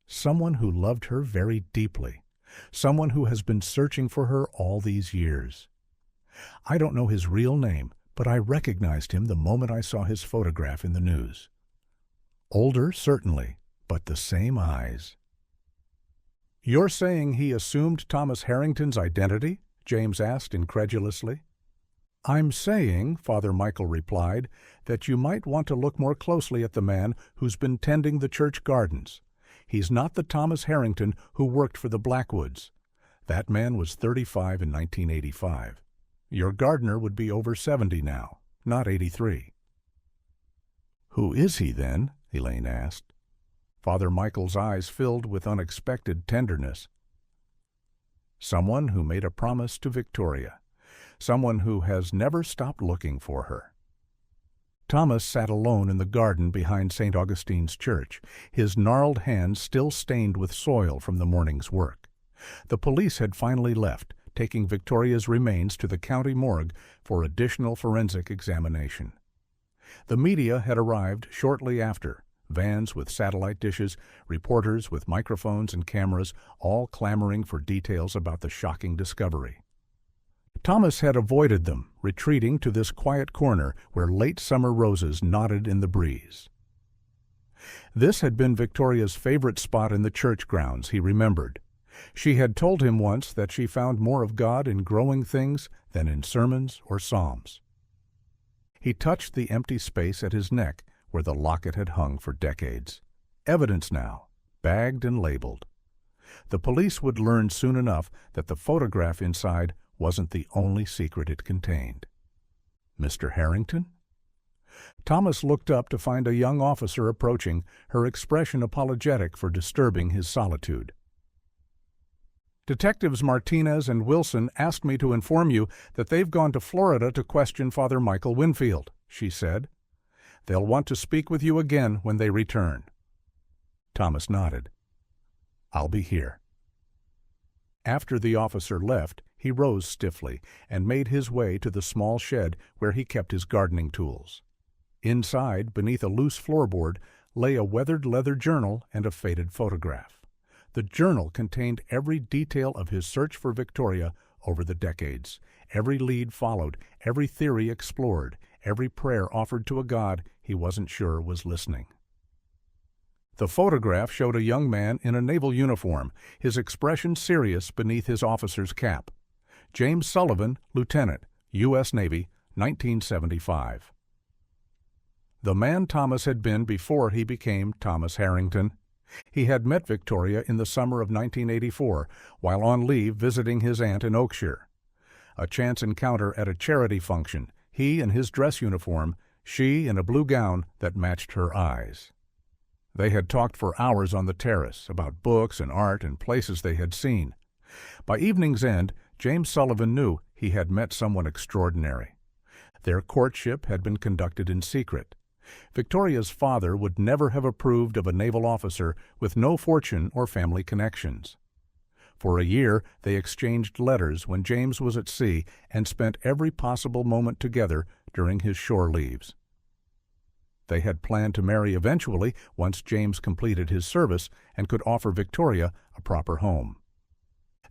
"Someone who loved her very deeply. Someone who has been searching for her all these years. I don't know his real name, but I recognized him the moment I saw his photograph in the news. Older, certainly, but the same eyes." "You're saying he assumed Thomas Harrington's identity?" James asked incredulously. "I'm saying," Father Michael replied, "that you might want to look more closely at the man who's been tending the church gardens. He's not the Thomas Harrington who worked for the Blackwoods. That man was 35 in 1985. Your gardener would be over 70 now, not 83. Who is he, then? Elaine asked. Father Michael's eyes filled with unexpected tenderness. Someone who made a promise to Victoria. Someone who has never stopped looking for her. Thomas sat alone in the garden behind St. Augustine's Church, his gnarled hands still stained with soil from the morning's work. The police had finally left, taking Victoria's remains to the county morgue for additional forensic examination. The media had arrived shortly after, vans with satellite dishes, reporters with microphones and cameras, all clamoring for details about the shocking discovery. Thomas had avoided them, retreating to this quiet corner where late summer roses nodded in the breeze. This had been Victoria's favorite spot in the church grounds, he remembered. She had told him once that she found more of God in growing things than in sermons or psalms. He touched the empty space at his neck where the locket had hung for decades. Evidence now, bagged and labeled. The police would learn soon enough that the photograph inside wasn't the only secret it contained. Mr. Harrington? Thomas looked up to find a young officer approaching, her expression apologetic for disturbing his solitude. Detectives Martinez and Wilson asked me to inform you that they've gone to Florida to question Father Michael Winfield, she said. They'll want to speak with you again when they return. Thomas nodded. I'll be here. After the officer left, he rose stiffly and made his way to the small shed where he kept his gardening tools. Inside, beneath a loose floorboard, lay a weathered leather journal and a faded photograph. The journal contained every detail of his search for Victoria over the decades, every lead followed, every theory explored, every prayer offered to a God he wasn't sure was listening. The photograph showed a young man in a naval uniform, his expression serious beneath his officer's cap. James Sullivan, Lieutenant, U.S. Navy, 1975. The man Thomas had been before he became Thomas Harrington. He had met Victoria in the summer of 1984 while on leave visiting his aunt in Oakshire. A chance encounter at a charity function, he in his dress uniform, she in a blue gown that matched her eyes. They had talked for hours on the terrace about books and art and places they had seen. By evening's end, James Sullivan knew he had met someone extraordinary. Their courtship had been conducted in secret. Victoria's father would never have approved of a naval officer with no fortune or family connections. For a year, they exchanged letters when James was at sea and spent every possible moment together during his shore leaves. They had planned to marry eventually once James completed his service and could offer Victoria a proper home.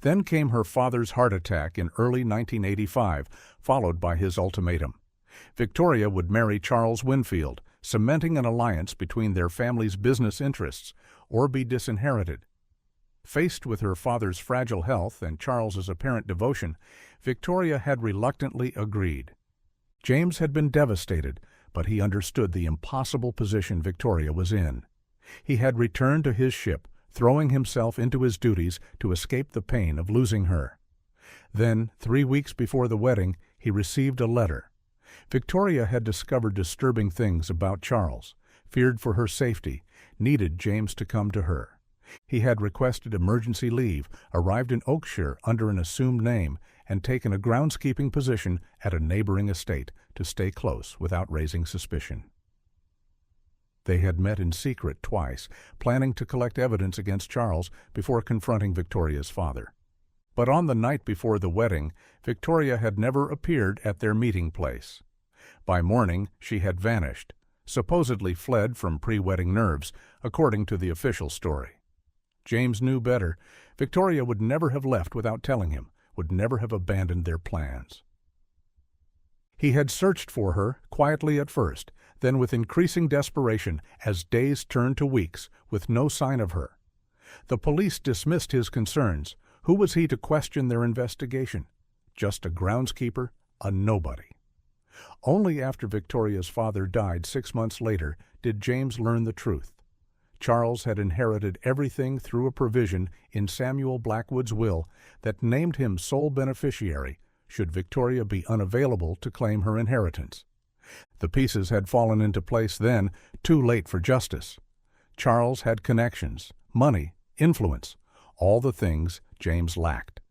Then came her father's heart attack in early 1985, followed by his ultimatum. Victoria would marry Charles Winfield, cementing an alliance between their family's business interests, or be disinherited. Faced with her father's fragile health and Charles's apparent devotion, Victoria had reluctantly agreed. James had been devastated, but he understood the impossible position Victoria was in. He had returned to his ship, throwing himself into his duties to escape the pain of losing her. Then, 3 weeks before the wedding, he received a letter. Victoria had discovered disturbing things about Charles, feared for her safety, needed James to come to her. He had requested emergency leave, arrived in Oakshire under an assumed name, and taken a groundskeeping position at a neighboring estate to stay close without raising suspicion. They had met in secret twice, planning to collect evidence against Charles before confronting Victoria's father. But on the night before the wedding, Victoria had never appeared at their meeting place. By morning, she had vanished, supposedly fled from pre-wedding nerves, according to the official story. James knew better. Victoria would never have left without telling him, would never have abandoned their plans. He had searched for her, quietly at first, then with increasing desperation as days turned to weeks, with no sign of her. The police dismissed his concerns. Who was he to question their investigation? Just a groundskeeper, a nobody. Only after Victoria's father died 6 months later did James learn the truth. Charles had inherited everything through a provision in Samuel Blackwood's will that named him sole beneficiary, should Victoria be unavailable to claim her inheritance. The pieces had fallen into place then, too late for justice. Charles had connections, money, influence, all the things James lacked.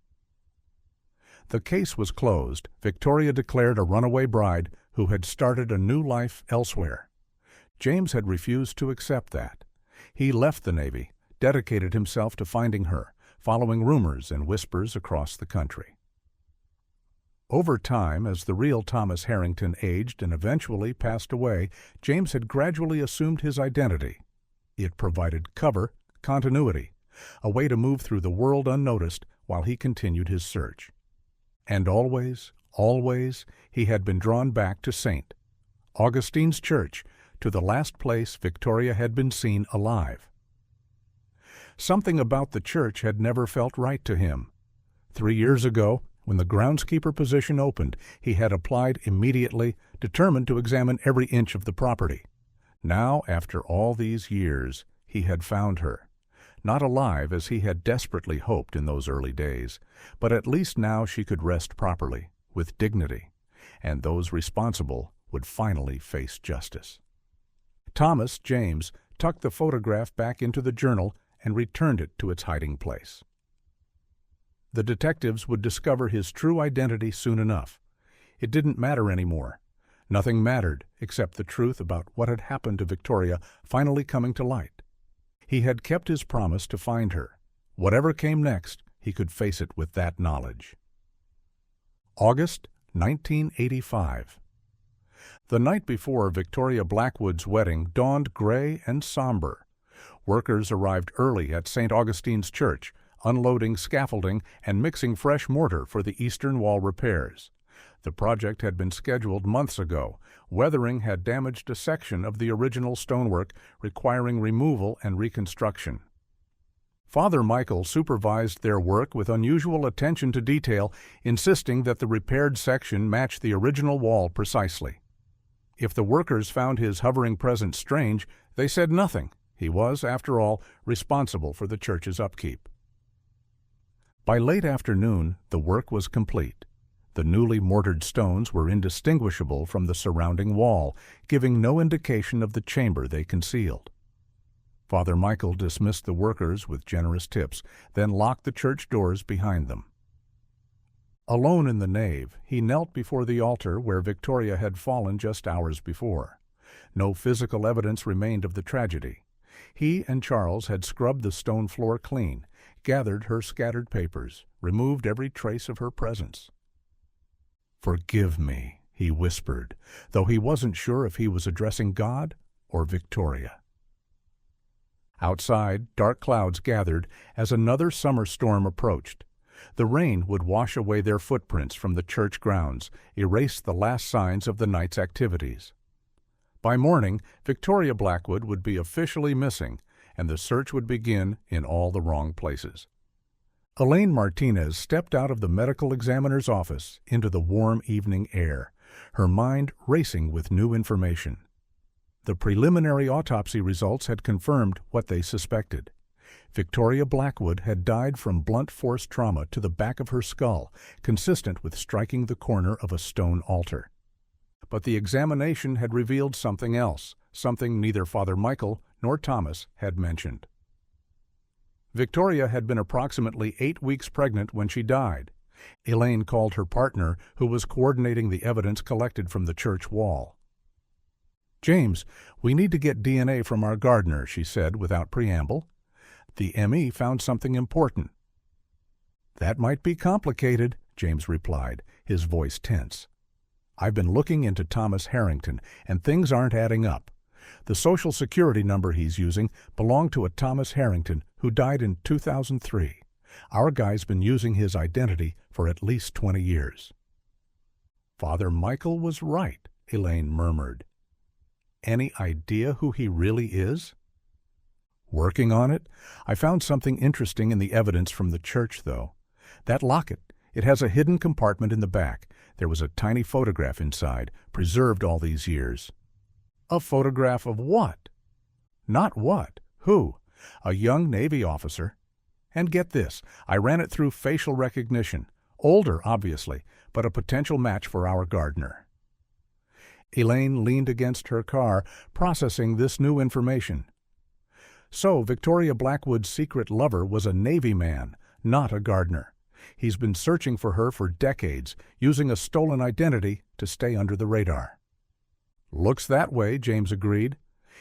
The case was closed. Victoria declared a runaway bride who had started a new life elsewhere. James had refused to accept that. He left the Navy, dedicated himself to finding her, following rumors and whispers across the country. Over time, as the real Thomas Harrington aged and eventually passed away, James had gradually assumed his identity. It provided cover, continuity, a way to move through the world unnoticed while he continued his search. And always, always, he had been drawn back to St. Augustine's Church, to the last place Victoria had been seen alive. Something about the church had never felt right to him. 3 years ago, when the groundskeeper position opened, he had applied immediately, determined to examine every inch of the property. Now, after all these years, he had found her. Not alive as he had desperately hoped in those early days, but at least now she could rest properly, with dignity, and those responsible would finally face justice. Thomas James tucked the photograph back into the journal and returned it to its hiding place. The detectives would discover his true identity soon enough. It didn't matter anymore. Nothing mattered except the truth about what had happened to Victoria finally coming to light. He had kept his promise to find her. Whatever came next, he could face it with that knowledge. August 1985. The night before Victoria Blackwood's wedding dawned gray and somber. Workers arrived early at St. Augustine's Church, unloading scaffolding and mixing fresh mortar for the eastern wall repairs. The project had been scheduled months ago. Weathering had damaged a section of the original stonework, requiring removal and reconstruction. Father Michael supervised their work with unusual attention to detail, insisting that the repaired section match the original wall precisely. If the workers found his hovering presence strange, they said nothing. He was, after all, responsible for the church's upkeep. By late afternoon, the work was complete. The newly mortared stones were indistinguishable from the surrounding wall, giving no indication of the chamber they concealed. Father Michael dismissed the workers with generous tips, then locked the church doors behind them. Alone in the nave, he knelt before the altar where Victoria had fallen just hours before. No physical evidence remained of the tragedy. He and Charles had scrubbed the stone floor clean, gathered her scattered papers, removed every trace of her presence. "Forgive me," he whispered, though he wasn't sure if he was addressing God or Victoria. Outside, dark clouds gathered as another summer storm approached. The rain would wash away their footprints from the church grounds, erase the last signs of the night's activities. By morning, Victoria Blackwood would be officially missing, and the search would begin in all the wrong places. Elaine Martinez stepped out of the medical examiner's office into the warm evening air, her mind racing with new information. The preliminary autopsy results had confirmed what they suspected. Victoria Blackwood had died from blunt force trauma to the back of her skull, consistent with striking the corner of a stone altar. But the examination had revealed something else, something neither Father Michael nor Thomas had mentioned. Victoria had been approximately 8 weeks pregnant when she died. Elaine called her partner, who was coordinating the evidence collected from the church wall. "James, we need to get DNA from our gardener," she said without preamble. "The ME found something important." "That might be complicated," James replied, his voice tense. "I've been looking into Thomas Harrington, and things aren't adding up. The Social Security number he's using belonged to a Thomas Harrington who died in 2003. Our guy's been using his identity for at least 20 years. "Father Michael was right," Elaine murmured. "Any idea who he really is?" "Working on it. I found something interesting in the evidence from the church, though. That locket, it has a hidden compartment in the back. There was a tiny photograph inside, preserved all these years." "A photograph of what?" "Not what. Who? A young Navy officer. And get this, I ran it through facial recognition. Older, obviously, but a potential match for our gardener. Elaine leaned against her car, processing this new information. So, Victoria Blackwood's secret lover was a Navy man, not a gardener. He's been searching for her for decades, using a stolen identity to stay under the radar. Looks that way, James agreed.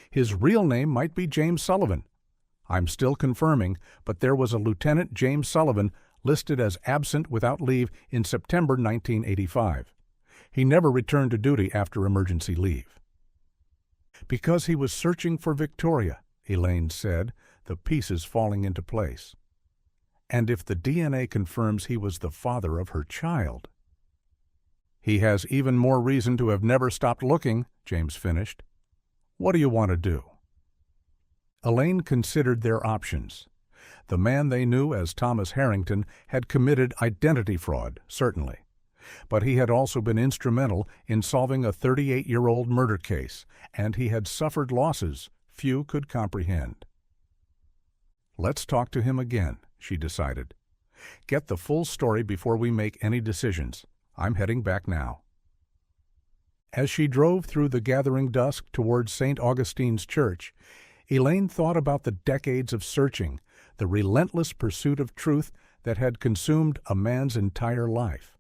His real name might be James Sullivan. I'm still confirming, but there was a Lieutenant James Sullivan listed as absent without leave in September 1985. He never returned to duty after emergency leave. Because he was searching for Victoria, Elaine said, the pieces falling into place. And if the DNA confirms he was the father of her child. He has even more reason to have never stopped looking, James finished. What do you want to do? Elaine considered their options. The man they knew as Thomas Harrington had committed identity fraud, certainly. But he had also been instrumental in solving a 38-year-old murder case, and he had suffered losses few could comprehend. Let's talk to him again, she decided. Get the full story before we make any decisions. I'm heading back now. As she drove through the gathering dusk towards St. Augustine's Church, Elaine thought about the decades of searching, the relentless pursuit of truth that had consumed a man's entire life.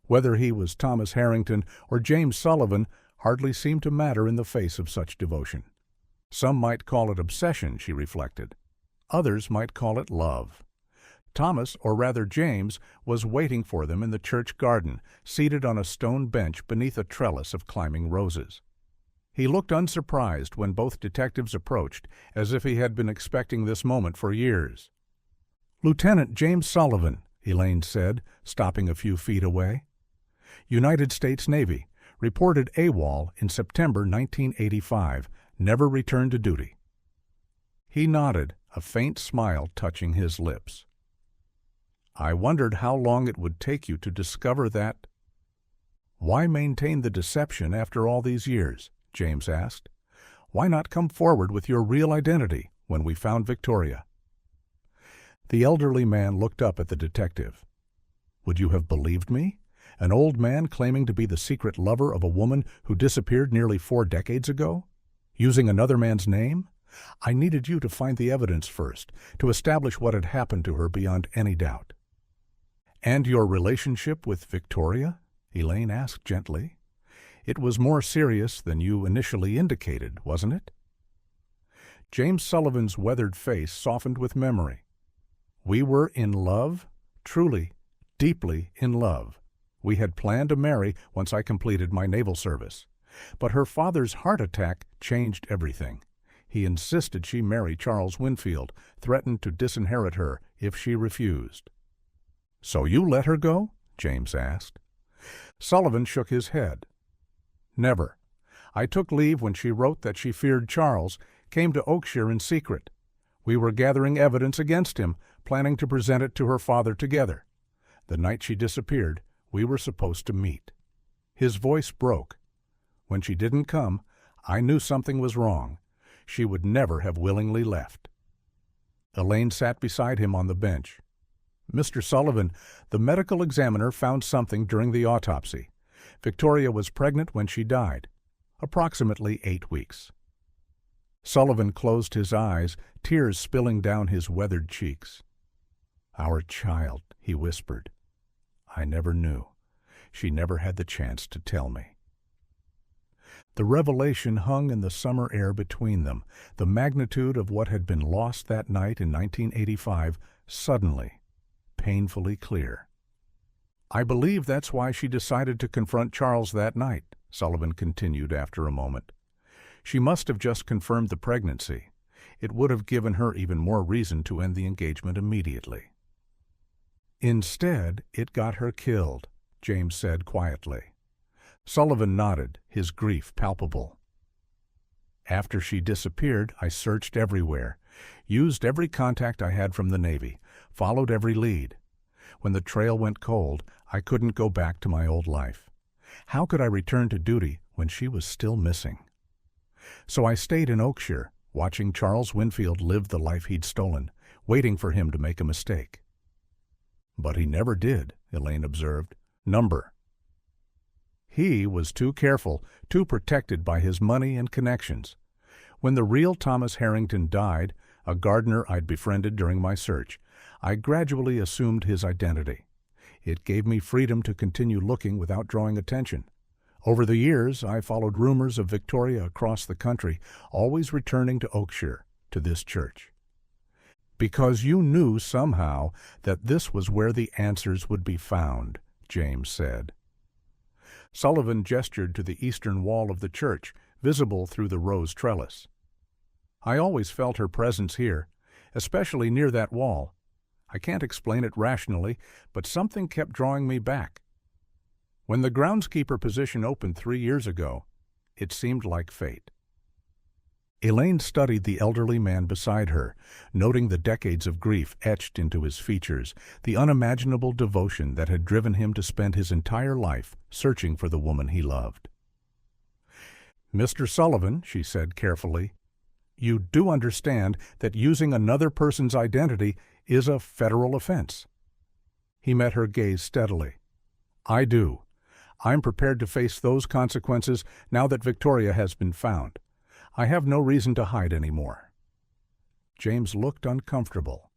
Whether he was Thomas Harrington or James Sullivan hardly seemed to matter in the face of such devotion. Some might call it obsession, she reflected. Others might call it love. Thomas, or rather James, was waiting for them in the church garden, seated on a stone bench beneath a trellis of climbing roses. He looked unsurprised when both detectives approached, as if he had been expecting this moment for years. "Lieutenant James Sullivan," Elaine said, stopping a few feet away. "United States Navy, reported AWOL in September 1985, never returned to duty." He nodded, a faint smile touching his lips. "I wondered how long it would take you to discover that." "Why maintain the deception after all these years?" James asked. "Why not come forward with your real identity when we found Victoria?" The elderly man looked up at the detective. "Would you have believed me? An old man claiming to be the secret lover of a woman who disappeared nearly 4 decades ago? Using another man's name? I needed you to find the evidence first, to establish what had happened to her beyond any doubt." "And your relationship with Victoria?" Elaine asked gently. "It was more serious than you initially indicated, wasn't it?" James Sullivan's weathered face softened with memory. "We were in love, truly, deeply in love. We had planned to marry once I completed my naval service. But her father's heart attack changed everything. He insisted she marry Charles Winfield, threatened to disinherit her if she refused." "So you let her go?" James asked. Sullivan shook his head. "Never. I took leave when she wrote that she feared Charles, came to Oakshire in secret. We were gathering evidence against him, planning to present it to her father together. The night she disappeared, we were supposed to meet." His voice broke. "When she didn't come, I knew something was wrong. She would never have willingly left." Elaine sat beside him on the bench. "Mr. Sullivan, the medical examiner found something during the autopsy. Victoria was pregnant when she died, approximately 8 weeks." Sullivan closed his eyes, tears spilling down his weathered cheeks. "Our child," he whispered. "I never knew. She never had the chance to tell me." The revelation hung in the summer air between them, the magnitude of what had been lost that night in 1985, suddenly, painfully clear. "I believe that's why she decided to confront Charles that night," Sullivan continued after a moment. "She must have just confirmed the pregnancy. It would have given her even more reason to end the engagement immediately." "Instead, it got her killed," James said quietly. Sullivan nodded, his grief palpable. "After she disappeared, I searched everywhere, used every contact I had from the Navy, followed every lead. When the trail went cold, I couldn't go back to my old life. How could I return to duty when she was still missing? So I stayed in Oakshire, watching Charles Winfield live the life he'd stolen, waiting for him to make a mistake." But he never did, Elaine observed. Number. He was too careful, too protected by his money and connections. When the real Thomas Harrington died, a gardener I'd befriended during my search, I gradually assumed his identity. It gave me freedom to continue looking without drawing attention. Over the years, I followed rumors of Victoria across the country, always returning to Oakshire, to this church. Because you knew somehow that this was where the answers would be found, James said. Sullivan gestured to the eastern wall of the church, visible through the rose trellis. I always felt her presence here, especially near that wall. I can't explain it rationally, but something kept drawing me back. When the groundskeeper position opened 3 years ago, it seemed like fate. Elaine studied the elderly man beside her, noting the decades of grief etched into his features, the unimaginable devotion that had driven him to spend his entire life searching for the woman he loved. "Mr. Sullivan," she said carefully, "you do understand that using another person's identity is a federal offense." He met her gaze steadily. "I do. I'm prepared to face those consequences now that Victoria has been found. I have no reason to hide anymore." James looked uncomfortable.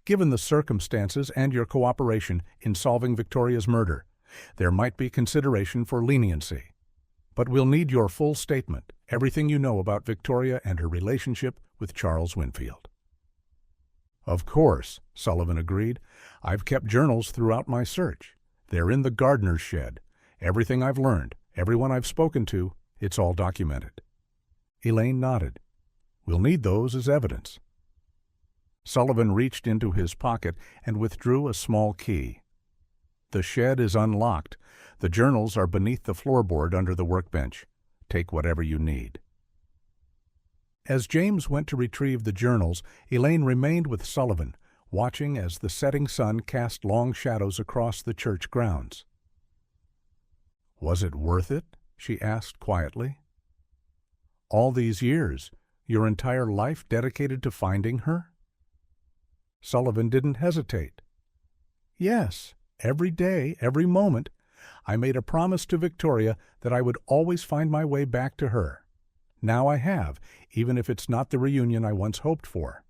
"Given the circumstances and your cooperation in solving Victoria's murder, there might be consideration for leniency. But we'll need your full statement, everything you know about Victoria and her relationship with Charles Winfield." "Of course," Sullivan agreed. "I've kept journals throughout my search. They're in the gardener's shed. Everything I've learned, everyone I've spoken to, it's all documented." Elaine nodded. "We'll need those as evidence." Sullivan reached into his pocket and withdrew a small key. "The shed is unlocked. The journals are beneath the floorboard under the workbench. Take whatever you need." As James went to retrieve the journals, Elaine remained with Sullivan, watching as the setting sun cast long shadows across the church grounds. "Was it worth it?" she asked quietly. "All these years, your entire life dedicated to finding her?" Sullivan didn't hesitate. "Yes, every day, every moment, I made a promise to Victoria that I would always find my way back to her. Now I have, even if it's not the reunion I once hoped for."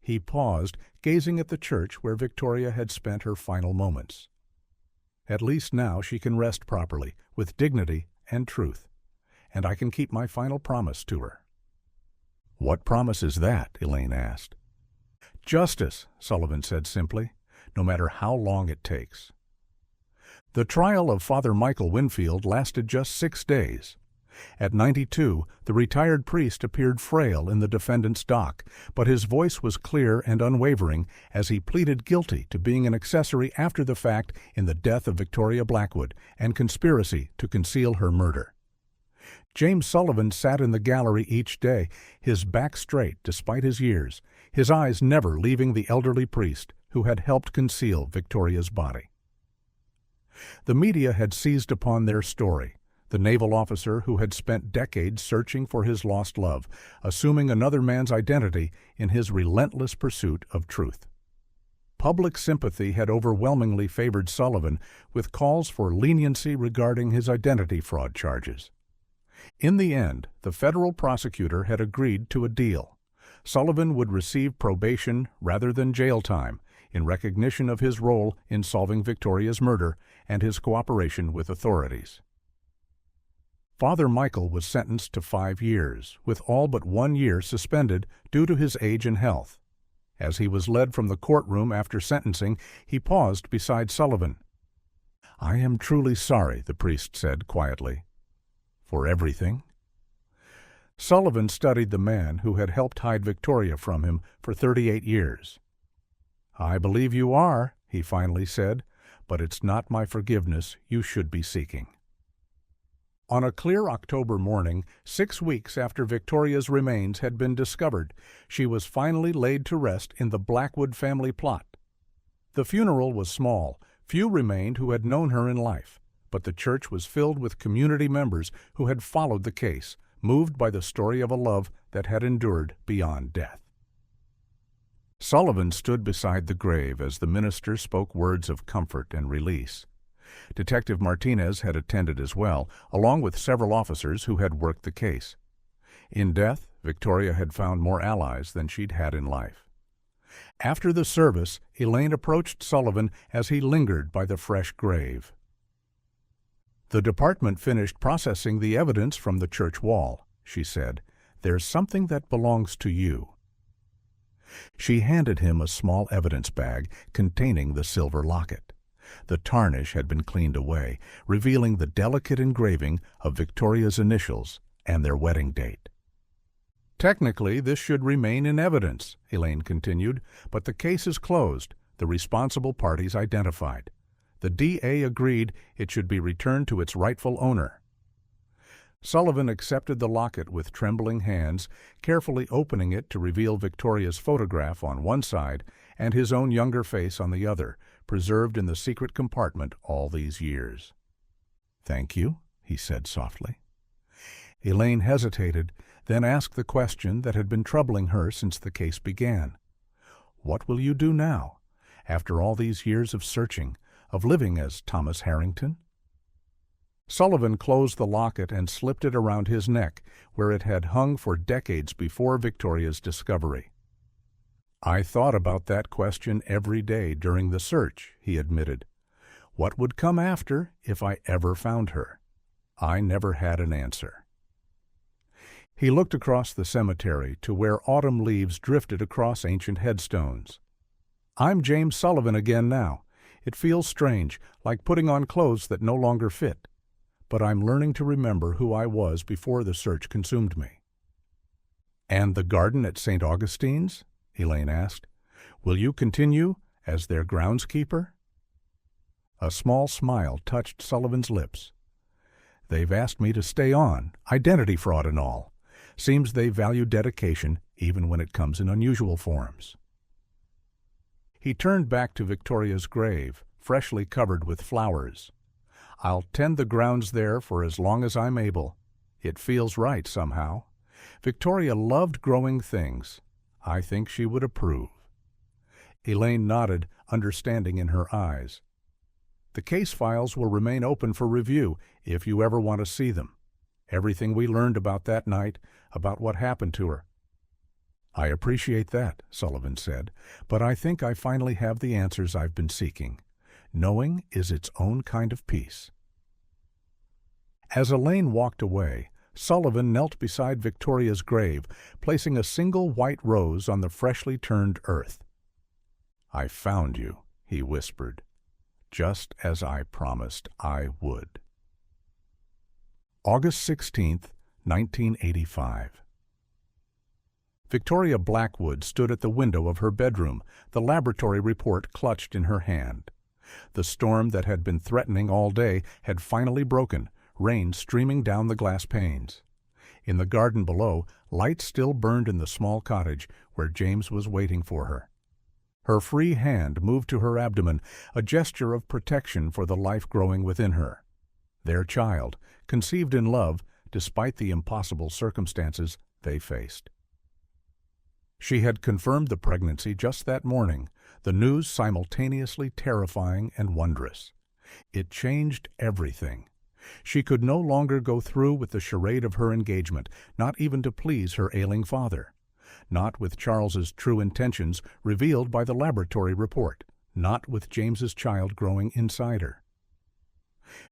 He paused, gazing at the church where Victoria had spent her final moments. "At least now she can rest properly, with dignity and truth, and I can keep my final promise to her." "What promise is that?" Elaine asked. "Justice," Sullivan said simply, "no matter how long it takes." The trial of Father Michael Winfield lasted just 6 days. At 92, the retired priest appeared frail in the defendant's dock, but his voice was clear and unwavering as he pleaded guilty to being an accessory after the fact in the death of Victoria Blackwood and conspiracy to conceal her murder. James Sullivan sat in the gallery each day, his back straight despite his years, his eyes never leaving the elderly priest who had helped conceal Victoria's body. The media had seized upon their story. The naval officer who had spent decades searching for his lost love, assuming another man's identity in his relentless pursuit of truth. Public sympathy had overwhelmingly favored Sullivan, with calls for leniency regarding his identity fraud charges. In the end, the federal prosecutor had agreed to a deal. Sullivan would receive probation rather than jail time, in recognition of his role in solving Victoria's murder and his cooperation with authorities. Father Michael was sentenced to 5 years, with all but 1 year suspended due to his age and health. As he was led from the courtroom after sentencing, he paused beside Sullivan. "I am truly sorry," the priest said quietly. "For everything?" Sullivan studied the man who had helped hide Victoria from him for 38 years. "I believe you are," he finally said, "but it's not my forgiveness you should be seeking." On a clear October morning, 6 weeks after Victoria's remains had been discovered, she was finally laid to rest in the Blackwood family plot. The funeral was small. Few remained who had known her in life, but the church was filled with community members who had followed the case, moved by the story of a love that had endured beyond death. Sullivan stood beside the grave as the minister spoke words of comfort and release. Detective Martinez had attended as well, along with several officers who had worked the case. In death, Victoria had found more allies than she'd had in life. After the service, Elaine approached Sullivan as he lingered by the fresh grave. "The department finished processing the evidence from the church wall," she said. "There's something that belongs to you." She handed him a small evidence bag containing the silver locket. The tarnish had been cleaned away, revealing the delicate engraving of Victoria's initials and their wedding date. "Technically, this should remain in evidence," Elaine continued, "but the case is closed, the responsible parties identified. The DA agreed it should be returned to its rightful owner." Sullivan accepted the locket with trembling hands, carefully opening it to reveal Victoria's photograph on one side and his own younger face on the other, preserved in the secret compartment all these years. "Thank you," he said softly. Elaine hesitated, then asked the question that had been troubling her since the case began. "What will you do now, after all these years of searching, of living as Thomas Harrington?" Sullivan closed the locket and slipped it around his neck, where it had hung for decades before Victoria's discovery. "I thought about that question every day during the search," he admitted. "What would come after if I ever found her? I never had an answer." He looked across the cemetery to where autumn leaves drifted across ancient headstones. "I'm James Sullivan again now. It feels strange, like putting on clothes that no longer fit. But I'm learning to remember who I was before the search consumed me." "And the garden at St. Augustine's?" Elaine asked. "Will you continue as their groundskeeper?" A small smile touched Sullivan's lips. "They've asked me to stay on, identity fraud and all. Seems they value dedication, even when it comes in unusual forms." He turned back to Victoria's grave, freshly covered with flowers. "I'll tend the grounds there for as long as I'm able. It feels right somehow. Victoria loved growing things. I think she would approve." Elaine nodded, understanding in her eyes. "The case files will remain open for review if you ever want to see them. Everything we learned about that night, about what happened to her." "I appreciate that," Sullivan said, "but I think I finally have the answers I've been seeking. Knowing is its own kind of peace." As Elaine walked away, Sullivan knelt beside Victoria's grave, placing a single white rose on the freshly turned earth. "I found you," he whispered, "just as I promised I would." August 16th, 1985. Victoria Blackwood stood at the window of her bedroom, the laboratory report clutched in her hand. The storm that had been threatening all day had finally broken, rain streaming down the glass panes. In the garden below, light still burned in the small cottage where James was waiting for her. Her free hand moved to her abdomen, a gesture of protection for the life growing within her. Their child, conceived in love, despite the impossible circumstances they faced. She had confirmed the pregnancy just that morning, the news simultaneously terrifying and wondrous. It changed everything. She could no longer go through with the charade of her engagement, not even to please her ailing father. Not with Charles's true intentions revealed by the laboratory report. Not with James's child growing inside her.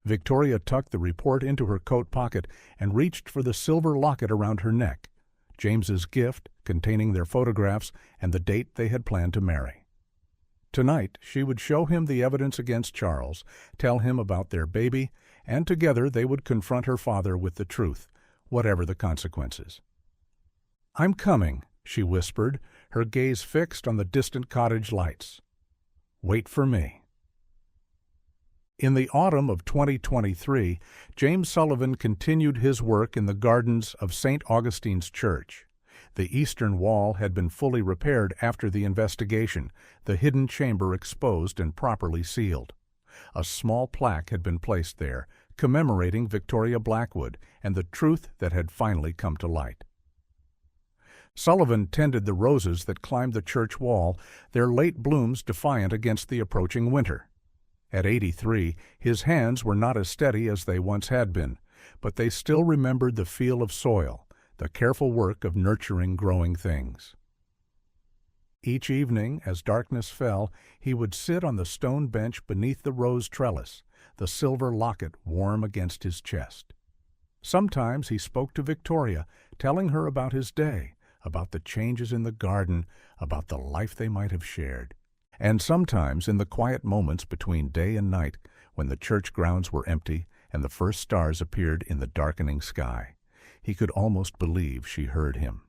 Victoria tucked the report into her coat pocket and reached for the silver locket around her neck, James's gift containing their photographs and the date they had planned to marry. Tonight she would show him the evidence against Charles, tell him about their baby, and together they would confront her father with the truth, whatever the consequences. "I'm coming," she whispered, her gaze fixed on the distant cottage lights. "Wait for me." In the autumn of 2023, James Sullivan continued his work in the gardens of St. Augustine's Church. The eastern wall had been fully repaired after the investigation, the hidden chamber exposed and properly sealed. A small plaque had been placed there, commemorating Victoria Blackwood and the truth that had finally come to light. Sullivan tended the roses that climbed the church wall, their late blooms defiant against the approaching winter. At 83, his hands were not as steady as they once had been, but they still remembered the feel of soil, the careful work of nurturing growing things. Each evening, as darkness fell, he would sit on the stone bench beneath the rose trellis, the silver locket warm against his chest. Sometimes he spoke to Victoria, telling her about his day, about the changes in the garden, about the life they might have shared. And sometimes, in the quiet moments between day and night, when the church grounds were empty and the first stars appeared in the darkening sky, he could almost believe she heard him.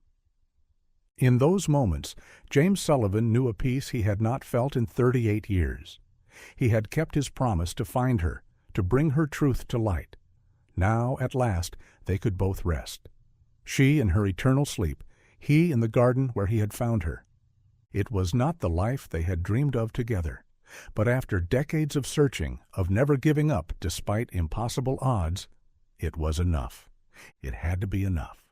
In those moments, James Sullivan knew a peace he had not felt in 38 years. He had kept his promise to find her, to bring her truth to light. Now, at last, they could both rest. She in her eternal sleep, he in the garden where he had found her. It was not the life they had dreamed of together, but after decades of searching, of never giving up despite impossible odds, it was enough. It had to be enough.